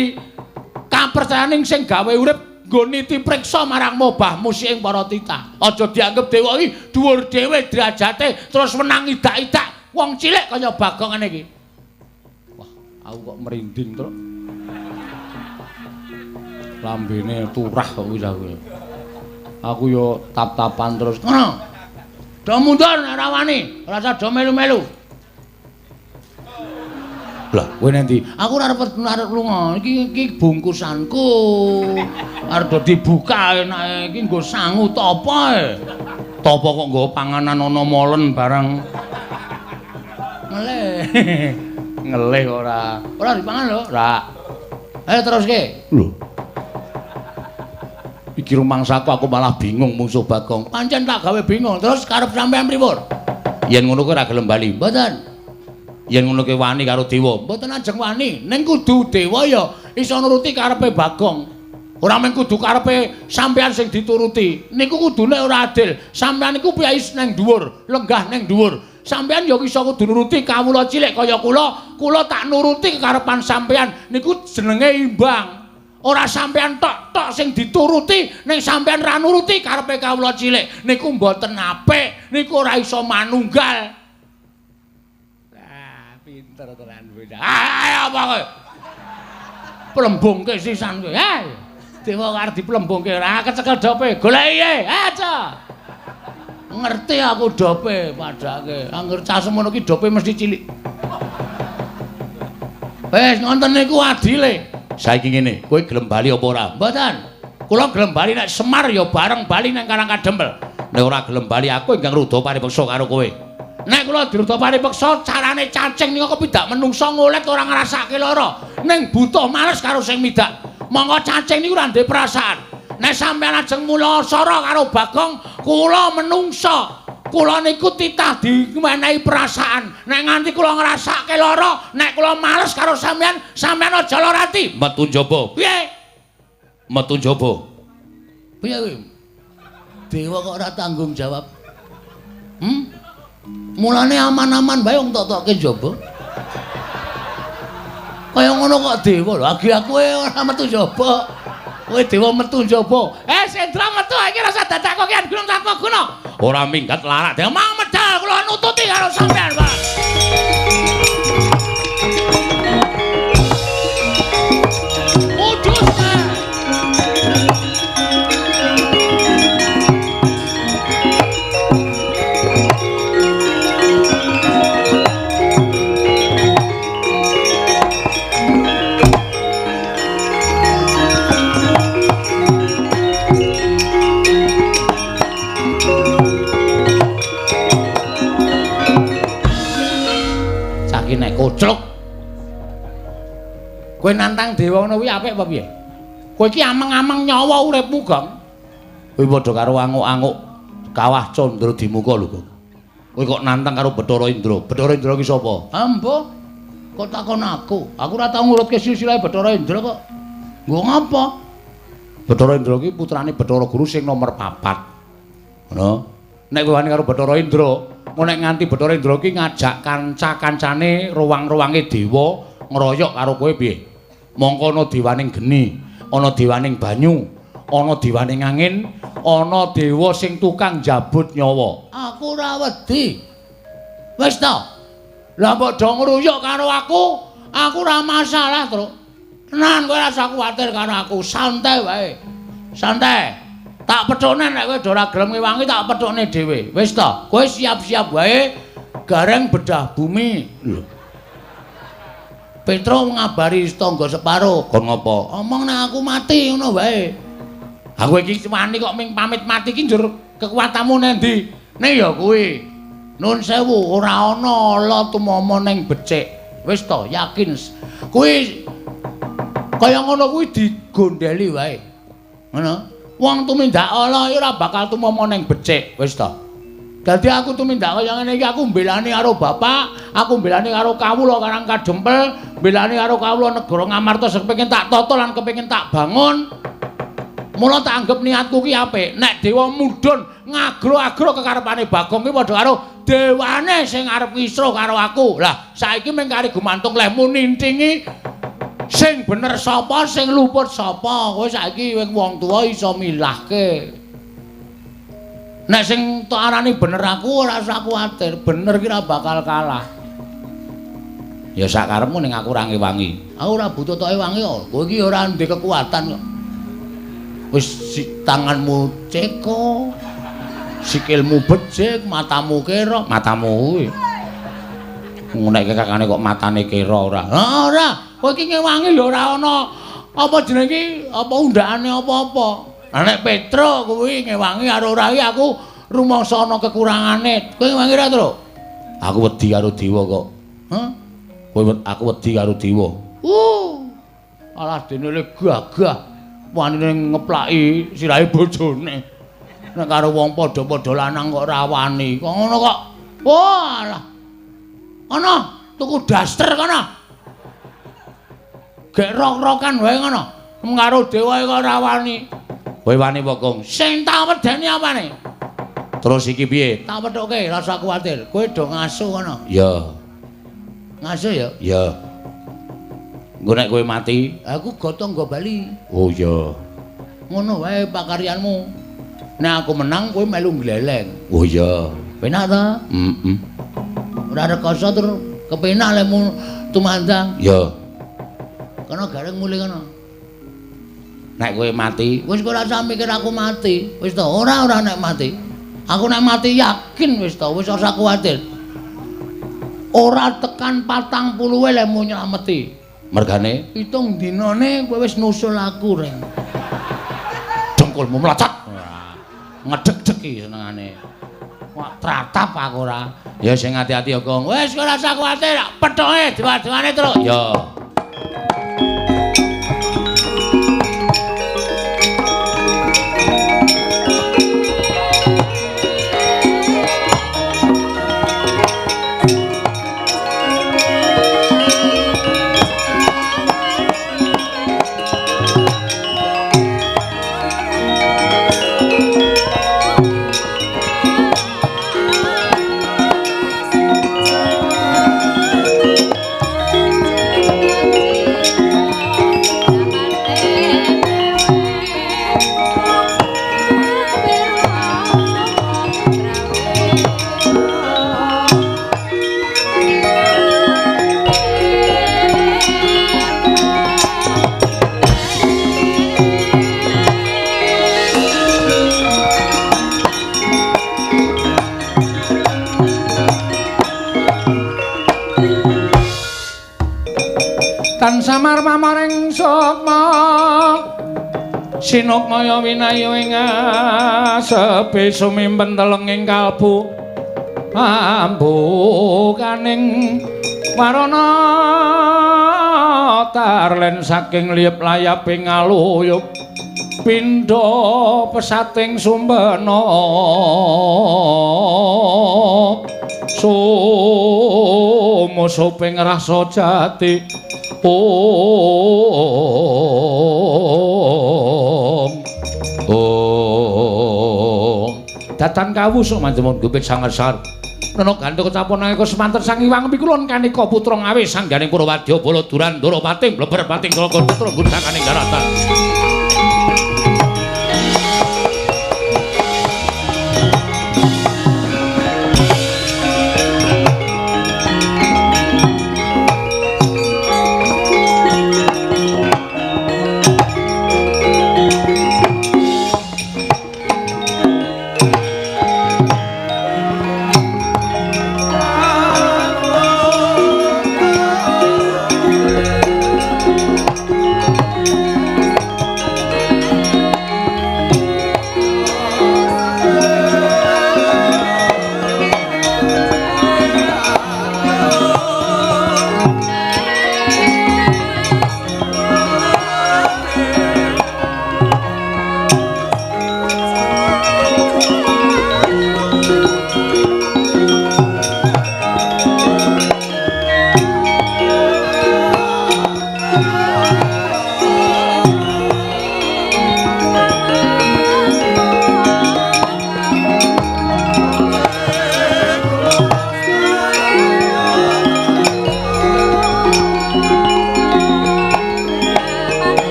kapercayaning sing gawe urip nggo niti priksa marang mobah musik para titah. Aja dianggep dewa iki dhuwur dhewe derajate terus menang idak-idak wong cilik kaya Bagong ngene iki. Wah, aku kok merinding, Truk. Lambene turah kok wis aku. Aku yo tap-tapan terus. Ngono. Do mundur nek ora wani, ora usah do melu-melu. Lah, kowe nanti Aku ora arep lunga. Iki bungkusanku. Arep do dibuka enake. Iki nggo sangu ta apa e? topo kok nggawa panganan ana molen barang. Ngelih. Ngelih ora. Ora dipangan lho, ora. Ayo teruske. Lho. Iki rumangsaku aku malah bingung musuh Bagong. Pancen tak gawe bingung. Terus karep sampean pripun? Yen ngono kowe ora gelem bali. Mboten. Yen ngono kowe wani karo dewa. Mboten ajeng wani. Ning kudu dewa ya iso nuruti karepe Bagong. Ora mung kudu karepe sampean sing dituruti. Niku kudune ora adil. Sampean niku piyais nang dhuwur, lenggah nang dhuwur. Sampean ya iso kudu nuruti kawula cilik kaya kula. Kula tak nuruti kekarepan sampean. Niku jenenge imbang. Ora sampean tok sing dituruti, ning sampean ra nuruti karepe kawula cilik. Niku mboten apik. Niku ora iso manunggal. Pinter tenan kowe. Ayo apa kowe? Plembungke sisan kowe. Dewa arep diplembungke ora kecekel dope. Goleki aja. Ngerti aku dope padake. Angger cah semono ki dope mesti cilik. Wis ngonten niku adile. Saiki ngene, kowe gelem bali apa ora? Mboten. Kula gelem bali nek Semar ya bareng bali nang Karang Kadempel. Nek ora gelem bali aku ingkang ruda paripeksa karo kowe. Nek kula diruda paripeksa carane cacing niku kepidak menungsa ngolet ora ngrasake lara. Ning butuh males karo sing midak. Monggo cacing niku ora ndek perasaan. Nek sampeyan ajeng mula sara karo Bagong, kula menungsa. Kula niku titah dimenehi perasaan. Nek nganti kula ngrasake lara, nek kula males karo sampeyan, sampeyan aja lara ati. Metu njaba. Piye? Metu njaba. Piye kowe? Dewa kok ora tanggung jawab. Mulane aman-aman bae wong tok-tokke njaba. Kaya ngono kok dewa lho, agi aku ora metu njaba. Kowe dewa metu njaba. Sendra metu iki rasa dadakoke gunung tanpa guna. Ora minggat larak. Dewa mang medal kula nututi karo sampean, Pak. Udus. Nek kocluk kowe nantang dewa ngono kuwi apik apa piye? Kowe iki ameng-ameng nyawa uripmu, Gong. Kowe padha karo anguk-anguk kawah Candra Dimuka lho, Gong. Kowe kok nantang karo Bathara Indra. Bathara Indra ki sapa? Ambo. Kok takon aku? Aku ora tau ngurutke silsilah Bathara Indra kok. Nggo ngapa? Bathara Indra ki putrane Bathara Guru sing nomor 4. Ngono. Nek kowe wani karo Bathara Indra, nek nganti Bathara Indra ki ngajak kanca-kancane ruwang-ruwange dewa ngeroyok karo kowe piye? Mongko ana dewaning geni, ana dewaning banyu, ana dewaning angin, ana dewa sing tukang jabut nyawa. Aku ora wedi. Wis ta? Lah mbok do ngruyuk karo aku ora masalah, Truk. Tenan kowe ora usah kuwatir karo aku, santai wae. Santai. Tak pethukne nek kowe ora gelem ngewangi tak pethukne dhewe. Wis ta, kowe siap-siap wae gareng bedah bumi. Lho. Petro ngabari tangga separo. Kon ngopo? Omong nek aku mati ngono wae. Aku iki wani kok ming pamit mati iki njur kekuatanmu nendi? Nek ya kuwi. Nun sewu ora ana ala tumama ning becik. Wis ta, yakin. Kuwi kaya ngono kuwi digondheli wae. Ngono. Wong tumindak ala ora bakal tumama ning becik, wis ta. Dadi aku tumindak kaya ngene iki aku mbelani karo bapak, aku mbelani karo kawula Karang Kadempel, mbelani karo kawula negara Ngamarta sing kepengin tak tata lan kepengin tak bangun. Mula tak anggap niatku ki apik. Nek dewa mudhun ngagro-agro kekarepane Bagong ki padha karo dewane sing arep wisruh karo aku. Lah, saiki mung kari gumantung lehmu nintingi sing bener sapa, sing luput sapa. Kowe saiki wong tuwa iso milahke. Nek sing tok arani bener aku ora usah kuwatir, bener ki ora bakal kalah. Ya sak karepmu ning aku ora ngewangi. Aku ora butuh tok ewangi kok. Kowe iki ora ndek kekuatan kok. Wis tanganmu ceko, sikilmu becik, matamu kira, matamu kuwi. Nek kakane kok matane kira ora. Ha ora, kowe iki ngewangi ya ora ana apa jenenge iki, apa undakane apa-apa. Nek Petro kuwi ngewangi karo ora iki aku rumangsa ana kekurangane. Kowe ngewangi ra, Tru? Aku wedi karo dewa kok. Hah? Kowe aku wedi karo dewa. Alah dene le gagah. Wanine ngeplaki sirahe bojone. Nek karo wong padha-padha lanang kok ora wani. Kok ngono kok. Walah. Ana tuku daster kono. Gek rok-rokan wae ngono. Karo dewa kok ora wani. Kowe wani apa, Gong? Sing tak wedeni apane? Terus iki piye? Tak pethuke, ora usah kuwatir. Kowe do ngaso kono. Ya. Ngaso ya? Ya. Engko nek kowe mati, aku gotong nggo bali. Oh iya. Ngono wae pakaryanmu. Nek aku menang kowe melu gleleng. Oh iya. Penak ta? Heeh. Ora rekoso tur kepenak lemu tumandang. Ya. Kono gareng mulih kono. Nek kowe mati, wis ora usah mikir aku mati. Wis ta, ora nek mati. Aku nek mati yakin wis ta, wis ora usah kuwatir. Ora tekan 40 lemu nylameti. Mergane pitung dinane kowe wis nusul aku reng. Dengkulmu mlacak. Ngedeg-deg iki senengane. Wak tratap aku ora. Ya sing ati-ati ya, Gong. Wis ora usah kuwatir, pethoke dewa-dewane terus. Ya. Samar pamaring sukma sinukmaya winayu ing asepe sumimpen telenging kalbu ambukaning warana tarlen saking liyep layaping aluyup pindha pesating sumbana sumusuping rasa jati Datan kawusuk manjemun gupit sangar-sangar Nana gantung kecapon nangika semanten sang Hyang Pikulun kanika putra ngawe sangganing Purwadya Baladuran Ndarapating bleber pating kala putra gundakaning daratan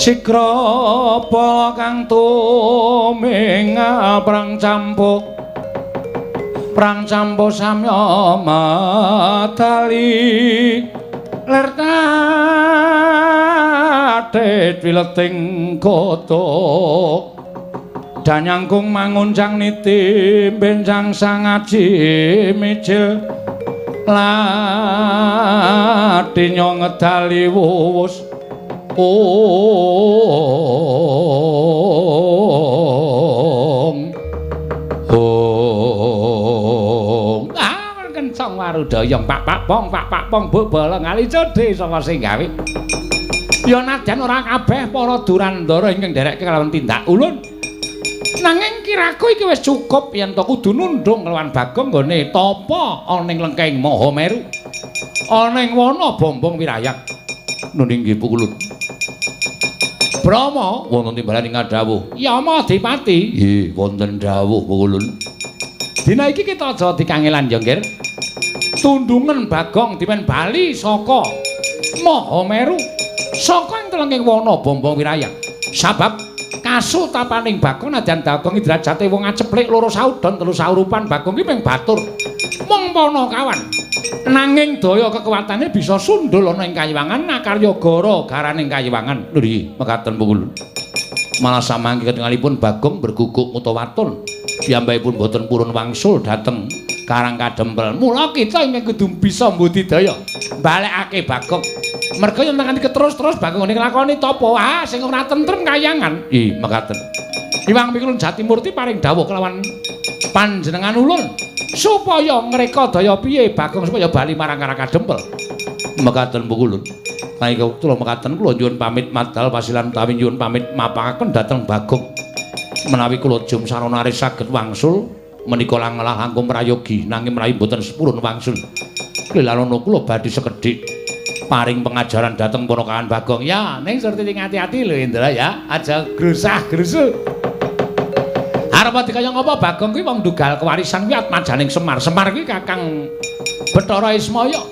Sikra pala kang tuminga prang campo samya madali lertate wileting kota danyangkung mangunjang niti benjang sangaji mijil ladinyo ngedali wuwus kencang warudayang pak pong bobol ngali cedhe saka sing gawe ya nadyan ora kabeh para durandara ingkang ndereke kalawan tindak ulun nanging kiraku iki wis cukup yen to kudu nundung kelawan Bagong nggone tapa ana ing lengkeng Mahameru ana ing wana bombong wirayang nuning nggih pukulun Brama wonten timbalan ing dawuh Yama Adipati nggih wonten dawuh pukulun dina iki kita aja dikangelan ya nggih tundungan Bagong dimen bali saka Mahameru saka ing telenging wana bombong wirayang sabab kasutapaning Bagong nadyan Bagong derajate wong aceplik loro saudon telu saurupan Bagong ki ping batur mung pana kawan nanging daya kekuwatane bisa sundul ana ing Kayiwangan Akaryagara garaning Kayiwangan lho nggih mekaten pukul malah samangke ketingalipun Bagong berguguk mutawatun piyambakipun boten purun wangsul dhateng Karang Kadempel mula kita ingkang kudu bisa mbudidaya balekake Bagong merga yen nganti keterus-terus Bagong ning lakoni tapa sing ora tentrem Kayangan nggih mekaten Iwang Pikulun Jatimurti paring dawuh kelawan panjenengan ulun supaya ngreka daya piye Bagong supaya bali marang Karang Kadempel mekaten pukulun kaya kula mekaten kula nyuwun pamit madal pasilan utawi nyuwun pamit mapangaken dhateng Bagong menawi kula jum saronari saged wangsul menika langlah langkung prayogi nanging menawi boten sepurun wangsul kelalono kula badhe sekedhik paring pengajaran dhateng ponakan Bagong ya ning surti ngati-ati lho Indra ya aja grusah-grusu arep dikaya ngapa Bagong kuwi wong dugal kewarisan kuwi atmajaning Semar kuwi Kakang Bathara Ismaya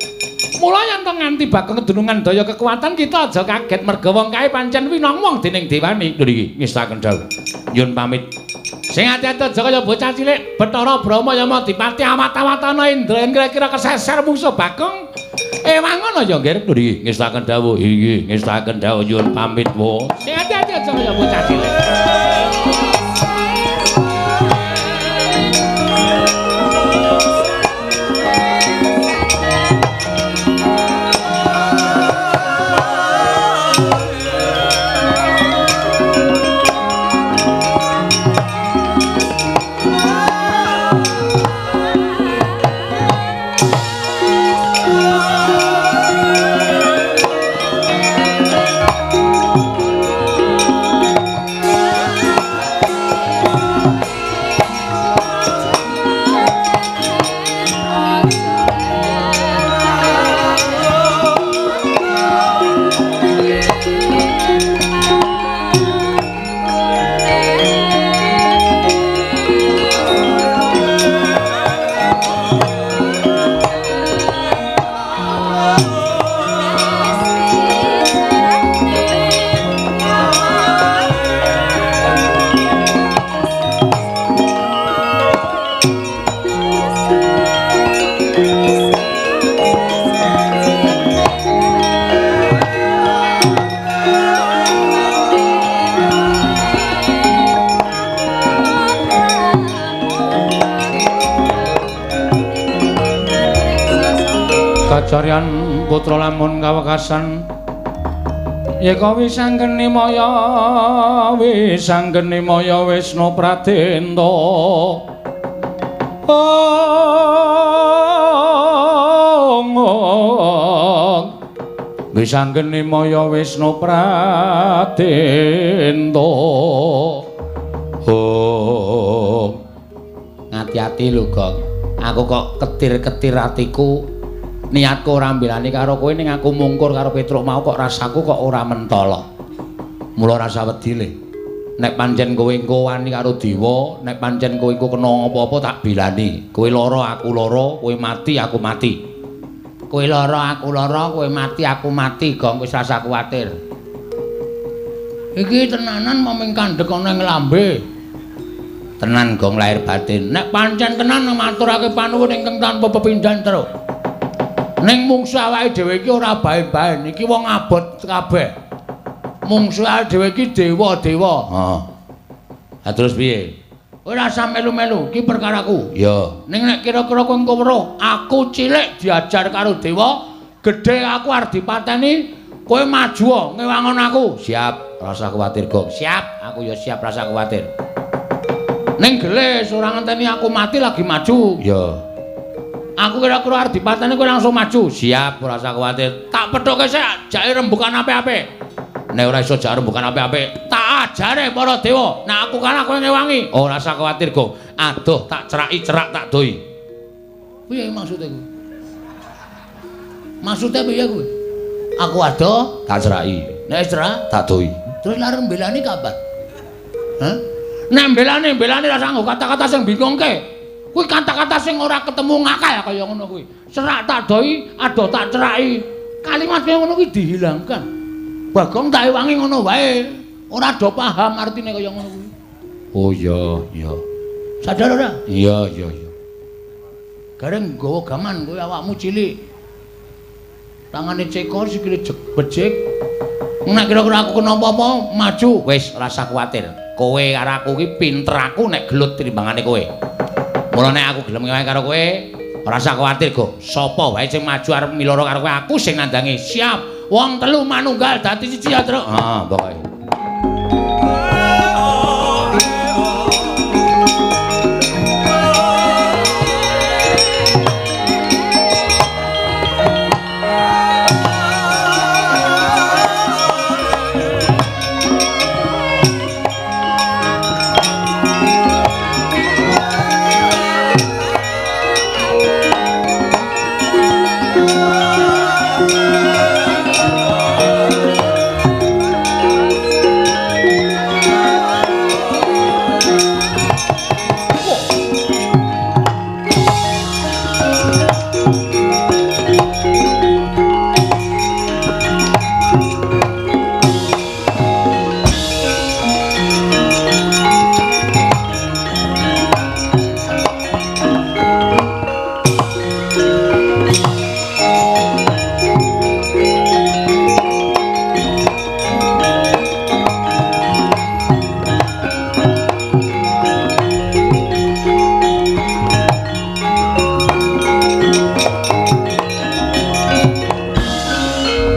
mula yen to nganti Bagong kedunungan daya kekuatan kita aja kaget merga wong kae pancen winong wong dening dewani lho niki ngestaken dawuh nyuwun pamit sing ati-ati aja kaya bocah cilik Bathara Brahma Yama Adipati awat-awatana Indra kira-kira keseser musuh Bagong wangono ya nggih lho niki ngestaken dawuh nggih ngestaken dawuh nyuwun pamit wo sing ati-ati aja kaya bocah cilik Kajarian putra lamun kawekasan yeka wisanggeni maya Wisnu Pradenta wisanggeni maya Wisnu Pradenta ngati-ati lho Gong aku kok ketir-ketir atiku niatku ora mbelani karo kowe ning aku mungkur karo Petruk mau kok rasaku kok ora mentala. Mula rasa wedi le. Nek pancen kowe engko wani karo Dewa, nek pancen kowe engko kena apa-apa tak belani. Kowe lara aku lara, kowe mati aku mati. Kowe lara aku lara, kowe mati aku mati, Gong wis rasa kuwatir. Iki tenanan maming kandhek ana ing lambe. Tenan gong lahir batin. Nek pancen tenan maturake panuwun ingkang tanpa pepindhan terus. Ning mungsuh awake dhewe iki ora bae-bae. Iki wong abot kabeh. Mungsuh awake dhewe iki dewa-dewa. Heeh. Ha terus piye? Ora usah melu-melu, iki perkaraku. Ya. Ning nek kira-kira kowe engko weruh, aku cilik diajar karo dewa, gedhe aku arep dipateni, kowe maju ngewangon aku. Siap, rasa kuwatir, Gong. Siap, aku ya siap rasa kuwatir. Ning gelis ora ngenteni aku mati lagi maju. Ya. Aku kira-kira arep dipateni kowe langsung maju. Siap, ora usah kuwatir. Tak pethoke sik, jake rembukan apik-apik. Nek ora iso jare rembukan apik-apik, tak ajare para dewa. Nek aku kalah kowe ngewangi. Ora usah kuwatir, Gong. Aduh, tak ceraki cerak tak doi. Piye maksude kuwi? Maksude piye kuwi? Aku adoh, tak ceraki. Nek cerak, tak doi. Terus lareng mbelani kapan? Hah? Nek mbelani ra sanggo kata-kata sing bingungke. Kuwi kata-kata sing ora ketemu ngakal kaya ngono kuwi. Cerak tak doi, adoh tak ceraki. Kalimat kaya ngono kuwi dihilangkan. Bagong tak ewangi ngono wae. Ora do paham artine kaya ngono kuwi. Oh iya, iya. Sadar ora? Iya, iya, iya. Gareng nggawa gaman kowe awakmu cilik. Tangane cekor sikile becik. Nek kira-kira aku kena apa-apa, maju. Wis ora usah kuwatir. Kowe karo aku iki pinter aku nek gelut timbangane kowe. Mulane aku gelem ngewangi karo kowe. Ora usah kuwatir, Go. Sapa wae sing maju arep miloro karo kowe, aku sing nandangi. Siap. Wong telu manunggal dadi siji ya, Truk. Heeh, pokoke.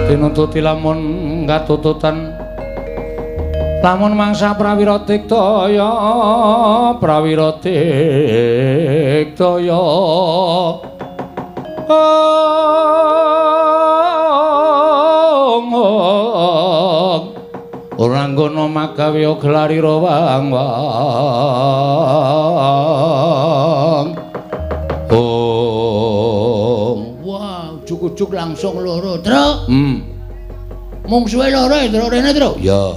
Tinututi lamun katututan lamun mangsa prawira tiktaya ora nggono magawe glarira wang ujuk langsung loro, Truk. Mungsuhe loro, Truk, rene, Truk. Ya.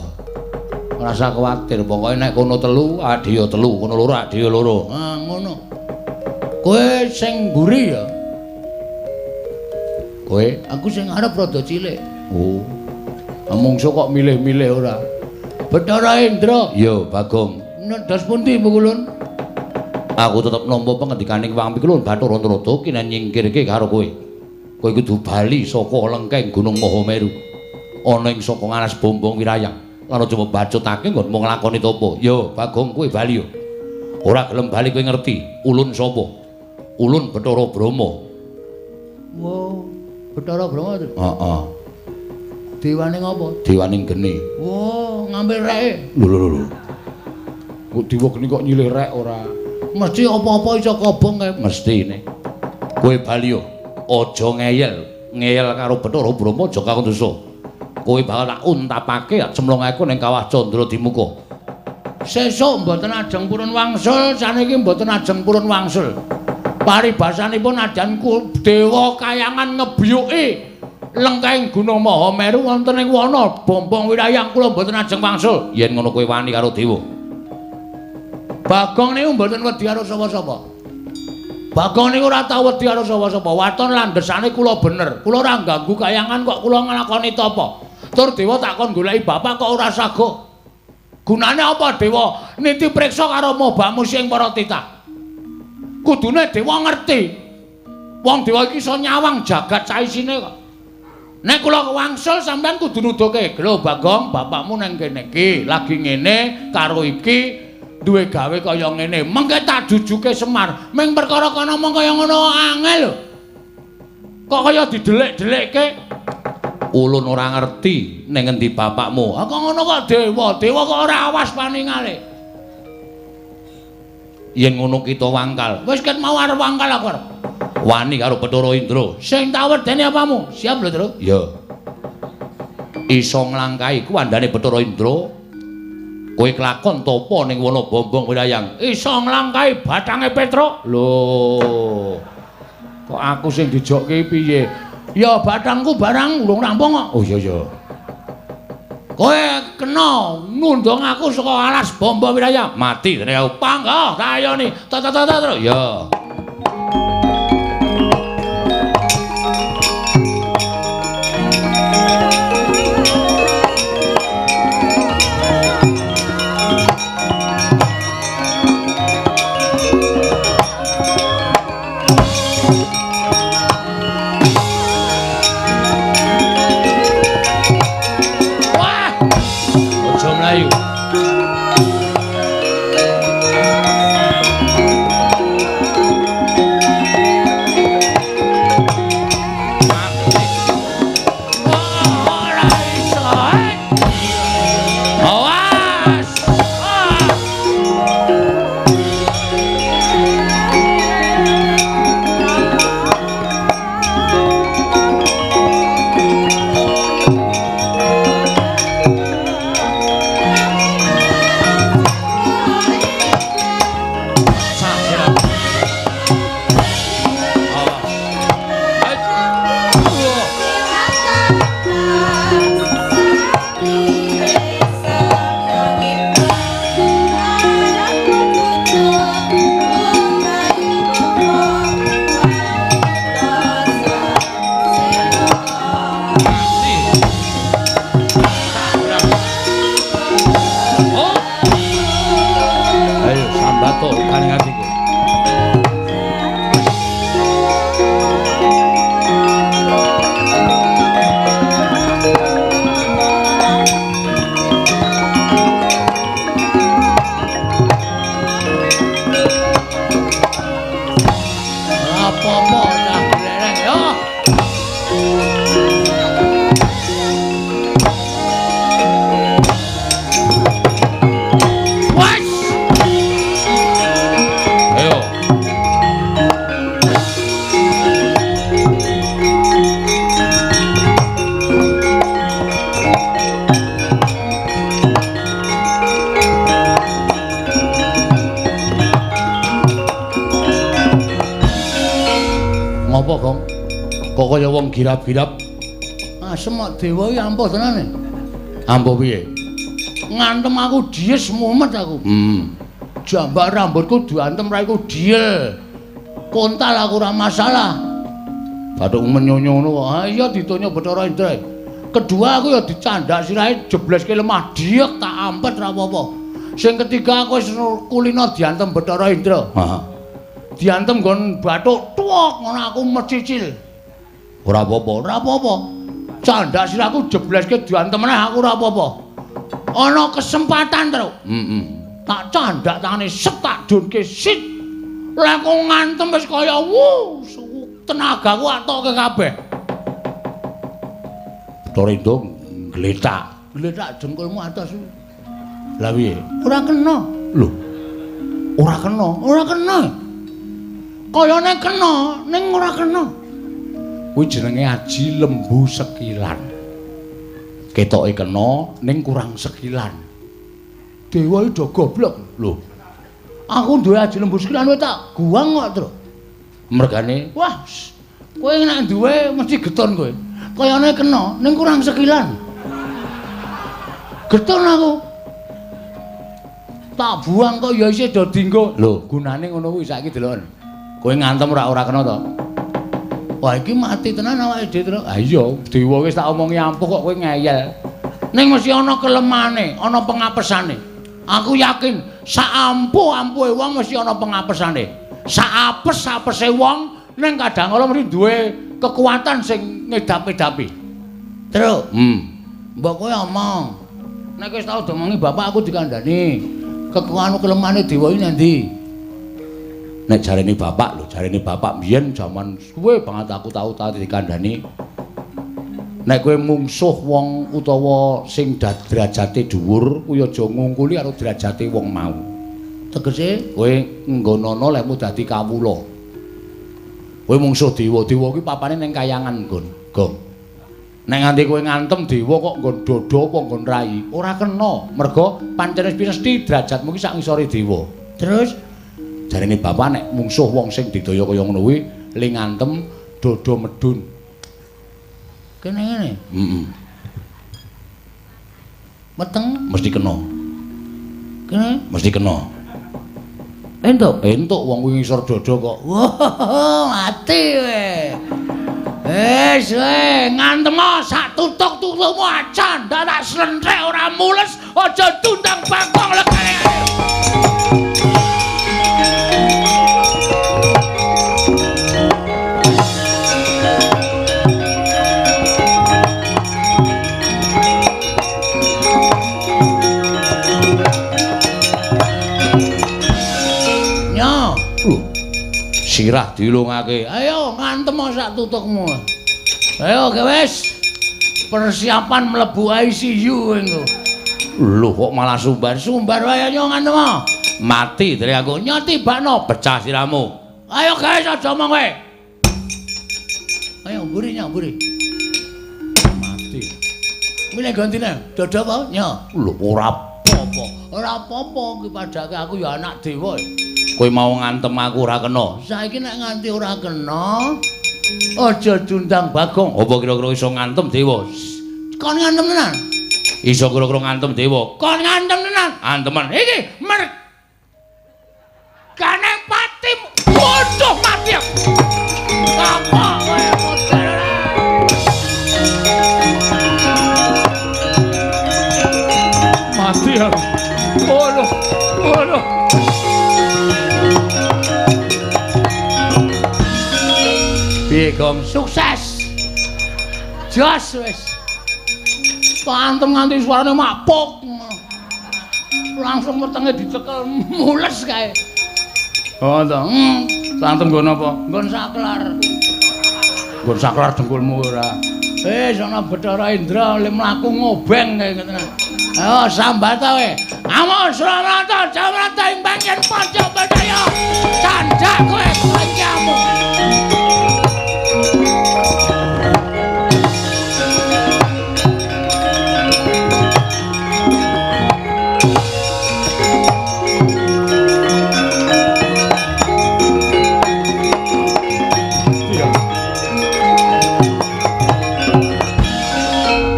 Ora usah kuwatir, pokoke nek kono telu, adhiya telu, kono loro, adhiya loro. Ah, ngono. Kowe sing mburi ya. Kowe, aku sing arep rada cilik. Oh. Mungsuh kok milih-milih ora. Bathara Indra. Ya, Bagong. Ndas pundi Mukulun? Aku tetep nampa pengendikaning Wang Pikulun Bathara Antarada kinen nyingkirke karo kowe. Kowe kudu bali saka lengkeng Gunung Mahameru. Ana ing saka ngaras Bombong Wirayang. Lan aja mbacutake nggonmu nglakoni tapa. Ya, Bagong kowe bali yo. Ora gelem bali kowe ngerti, ulun sapa? Ulun Bathara Brahma. Wo, Bathara Brahma. Heeh. Dewane ngapa? Dewaning geni. Wo, ngambil reke. Lho. Kok dewa geni kok nyilih rek ora? Mesti apa-apa iso kobong kae. Mestine. Kowe bali yo. Aja ngeyel karo Bathara Brahma aja kakon dosa. Kowe bakal tak untapake cemlongaku ning kawah Candra Dimuka. Sesuk mboten ajeng purun wangsul, saniki mboten ajeng purun wangsul. Paribasanipun ajanku dewa kayangan ngebyuki lengkeng Gunung Mahameru wonten ing wana Bombong Wirayang kula mboten ajeng wangsul. Yen ngono kowe wani karo dewa. Bagong niku mboten wedi karo sapa-sapa. Bagong niku ora tau wedi karo sapa-sapa. Waton landesane kula bener. Kula ora ganggu kayangan kok kula nglakoni tapa. Tur dewa tak kon goleki bapak kok ora sago. Gunane apa dewa niti priksa karo mobamu sing para titah? Kudune dewa ngerti. Wong dewa iki iso nyawang jagat saisine kok. Nek kula wangsul sampean kudu nuduhke, "Lho Bagong, bapakmu nang kene iki lagi ngene karo iki duwe gawe kaya ngene." Mengke tak jujuke Semar. Ming perkara kono mong kaya ngono angel lho. Kok kaya didelik-delikke? Ulun ora ngerti ning endi bapakmu. Kok ngono kok dewa? Dewa kok ora awas paningale. Yen ngono kita wangkal. Wis ket mau arep wangkal aku. Wani karo Bathara Indra. Sing tak wedeni apamu? Siap lho, Tru? Ya. Iso nglangkahi kuwandane Bathara Indra. Kowe kelakon topo ning wana bombong wirayang. Iso nglangkahi bathange Petruk. Lho. Kok aku sing dijokke piye? Ya bathangku barang urung rampung kok. Oh iya iya. Kowe kena nundung aku saka alas bombong wirayang. Mati dene aku pangga. Tak ayoni. Tata ya. Girap-girap. Semak dewa iki ampuh tenane. Ampuh piye? Ngantem aku dies mumet aku. Jambak rambutku diantem raiku diel. Kontal aku ora masalah. Bathuk menyonyo ngono kok. Ha iya ditonyo Bathara Indra. Kedua aku ya dicandak sirahe jebleske lemah diek tak ampet ora apa-apa. Sing ketiga aku wis kulino diantem Bathara Indra. Heeh. Diantem nggon bathuk tuwok ngono aku mecicil. Ora apa-apa. Candak sirahku jebleske diantem meneh aku ora apa-apa. Ana kesempatan, Tru. Tak candak tangane setak dunke sit. Lek aku ngantem wis kaya tenagaku atoke kabeh. Bathara Indra gletak jengkulmu atos. Lah piye? Ora kena. Lho. Ora kena. Kayane kena, ning ora kena. Kuwi jenenge aji lembu sekilan. Ketoke kena ning kurang sekilan. Dewa iki do goblok. Lho. Aku duwe aji lembu sekilan wae tak guang kok, Tru. Mergane, wah, kowe nek duwe mesti geton kowe. Kayane kena ning kurang sekilan. Geton aku. Tak buang kok ya isih do dienggo. Lho, gunane ngono kuwi saiki delok. Kowe ngantem ora kena to? Wah iki mati tenan awake dhewe terus. Ha iya, dewa wis tak omongi ampuh kok kowe ngeyel. Ning mesti ana kelemane, ana pengapesane. Aku yakin saampu-ampuhe wong mesti ana pengapesane. Saapes-apese wong ning kadang kala mesti duwe kekuatan sing ngedap-edapi. Terus, mbok kowe omong. Nek wis tau domongi bapak aku dikandani. Kekuatan kelemane dewa iki endi? Nek jarene bapak mbiyen jaman suwe banget aku tau dikandani. Nek kowe mungsuh wong utawa sing derajate dhuwur, kuwi aja ngungkuli karo derajate wong mau. Tegese kowe nggonono lekmu dadi kawula. Kowe mungsuh dewa kuwi papane ning kayangan, Gong. Nek nganti kowe ngantem dewa kok nggon dodo apa nggon rai, ora kena. Merga pancen mesti derajatmu ki sak ngisore dewa. Terus jarene bapak nek mungsuh wong sing didaya kaya ngono kuwi ling ngantem dodo medun. Kene ngene. Meteng mesti kena. Kene mesti kena. Entuk wong kuwi ngisor dodo kok. Wah, mati kowe. Wis ngantem sak tutuk-tutukmu acan, ndak tak slentrek ora mules, aja tundang bakong lekane. Sirah dilungake. Ayo ngantem sak tutukmu. Ayo wis. Persiapan mlebu ICU engko. Lho kok malah sumbar wae ayo ngantem. Mati dari aku nyoti bakno pecah siramu. Ayo guys aja omong kowe. Ayo mburi. Mati. Milih gantine dodo apa? Nyo. Lho ora apa-apa ki padake aku ya anak dewa. Kowe mau ngantem aku ora kena. Saiki nek nganti ora kena, aja dundang Bagong. Apa kira-kira iso ngantem dewa? Kon ngantem tenan. Iso kira-kira ngantem dewa. Kon ngantem tenan. Antemen iki mergane patimu. Waduh mati. Apa kowe model? Mati ya. Waduh. Gong sukses. Jos wis. Pantem nganti suarane mapuk. Langsung wetenge dicekel mules kae. Oh to. Pantem nggon apa? Nggon saklar dengkulmu ora. Sono Bathara Indra le mlaku ngobeng kae ngoten. Ayo sambat wae. Amun Suramata Jamrata ing Bangken Pancabadaya. Candhak kowe kancamu.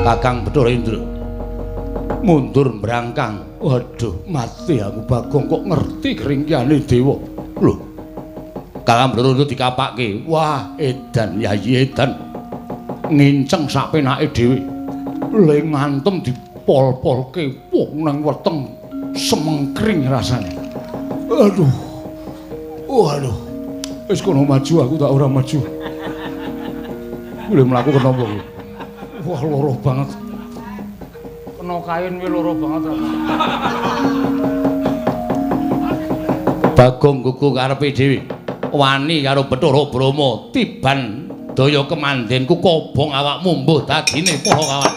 Kakang Bathara Indra mundur mbrangkang. Waduh, mati aku Bagong kok ngerti keringkiane dewa. Lho. Kakang Bathara Indra dikapakke. Wah, edan yayi edan. Nginceng sak penake dhewe. Le ngantem dipol-polke wong nang weteng semengkring rasane. Aduh. Waduh. Wis kono maju aku tak ora maju. Boleh mlaku kenapa kuwi? Wah, loro banget. Kena kain kuwi loro banget. Bagong gugu karepe dhewe. Wani karo Bathara Brama tiban daya kemandenku kobong awakmu mbuh dagine para kawan.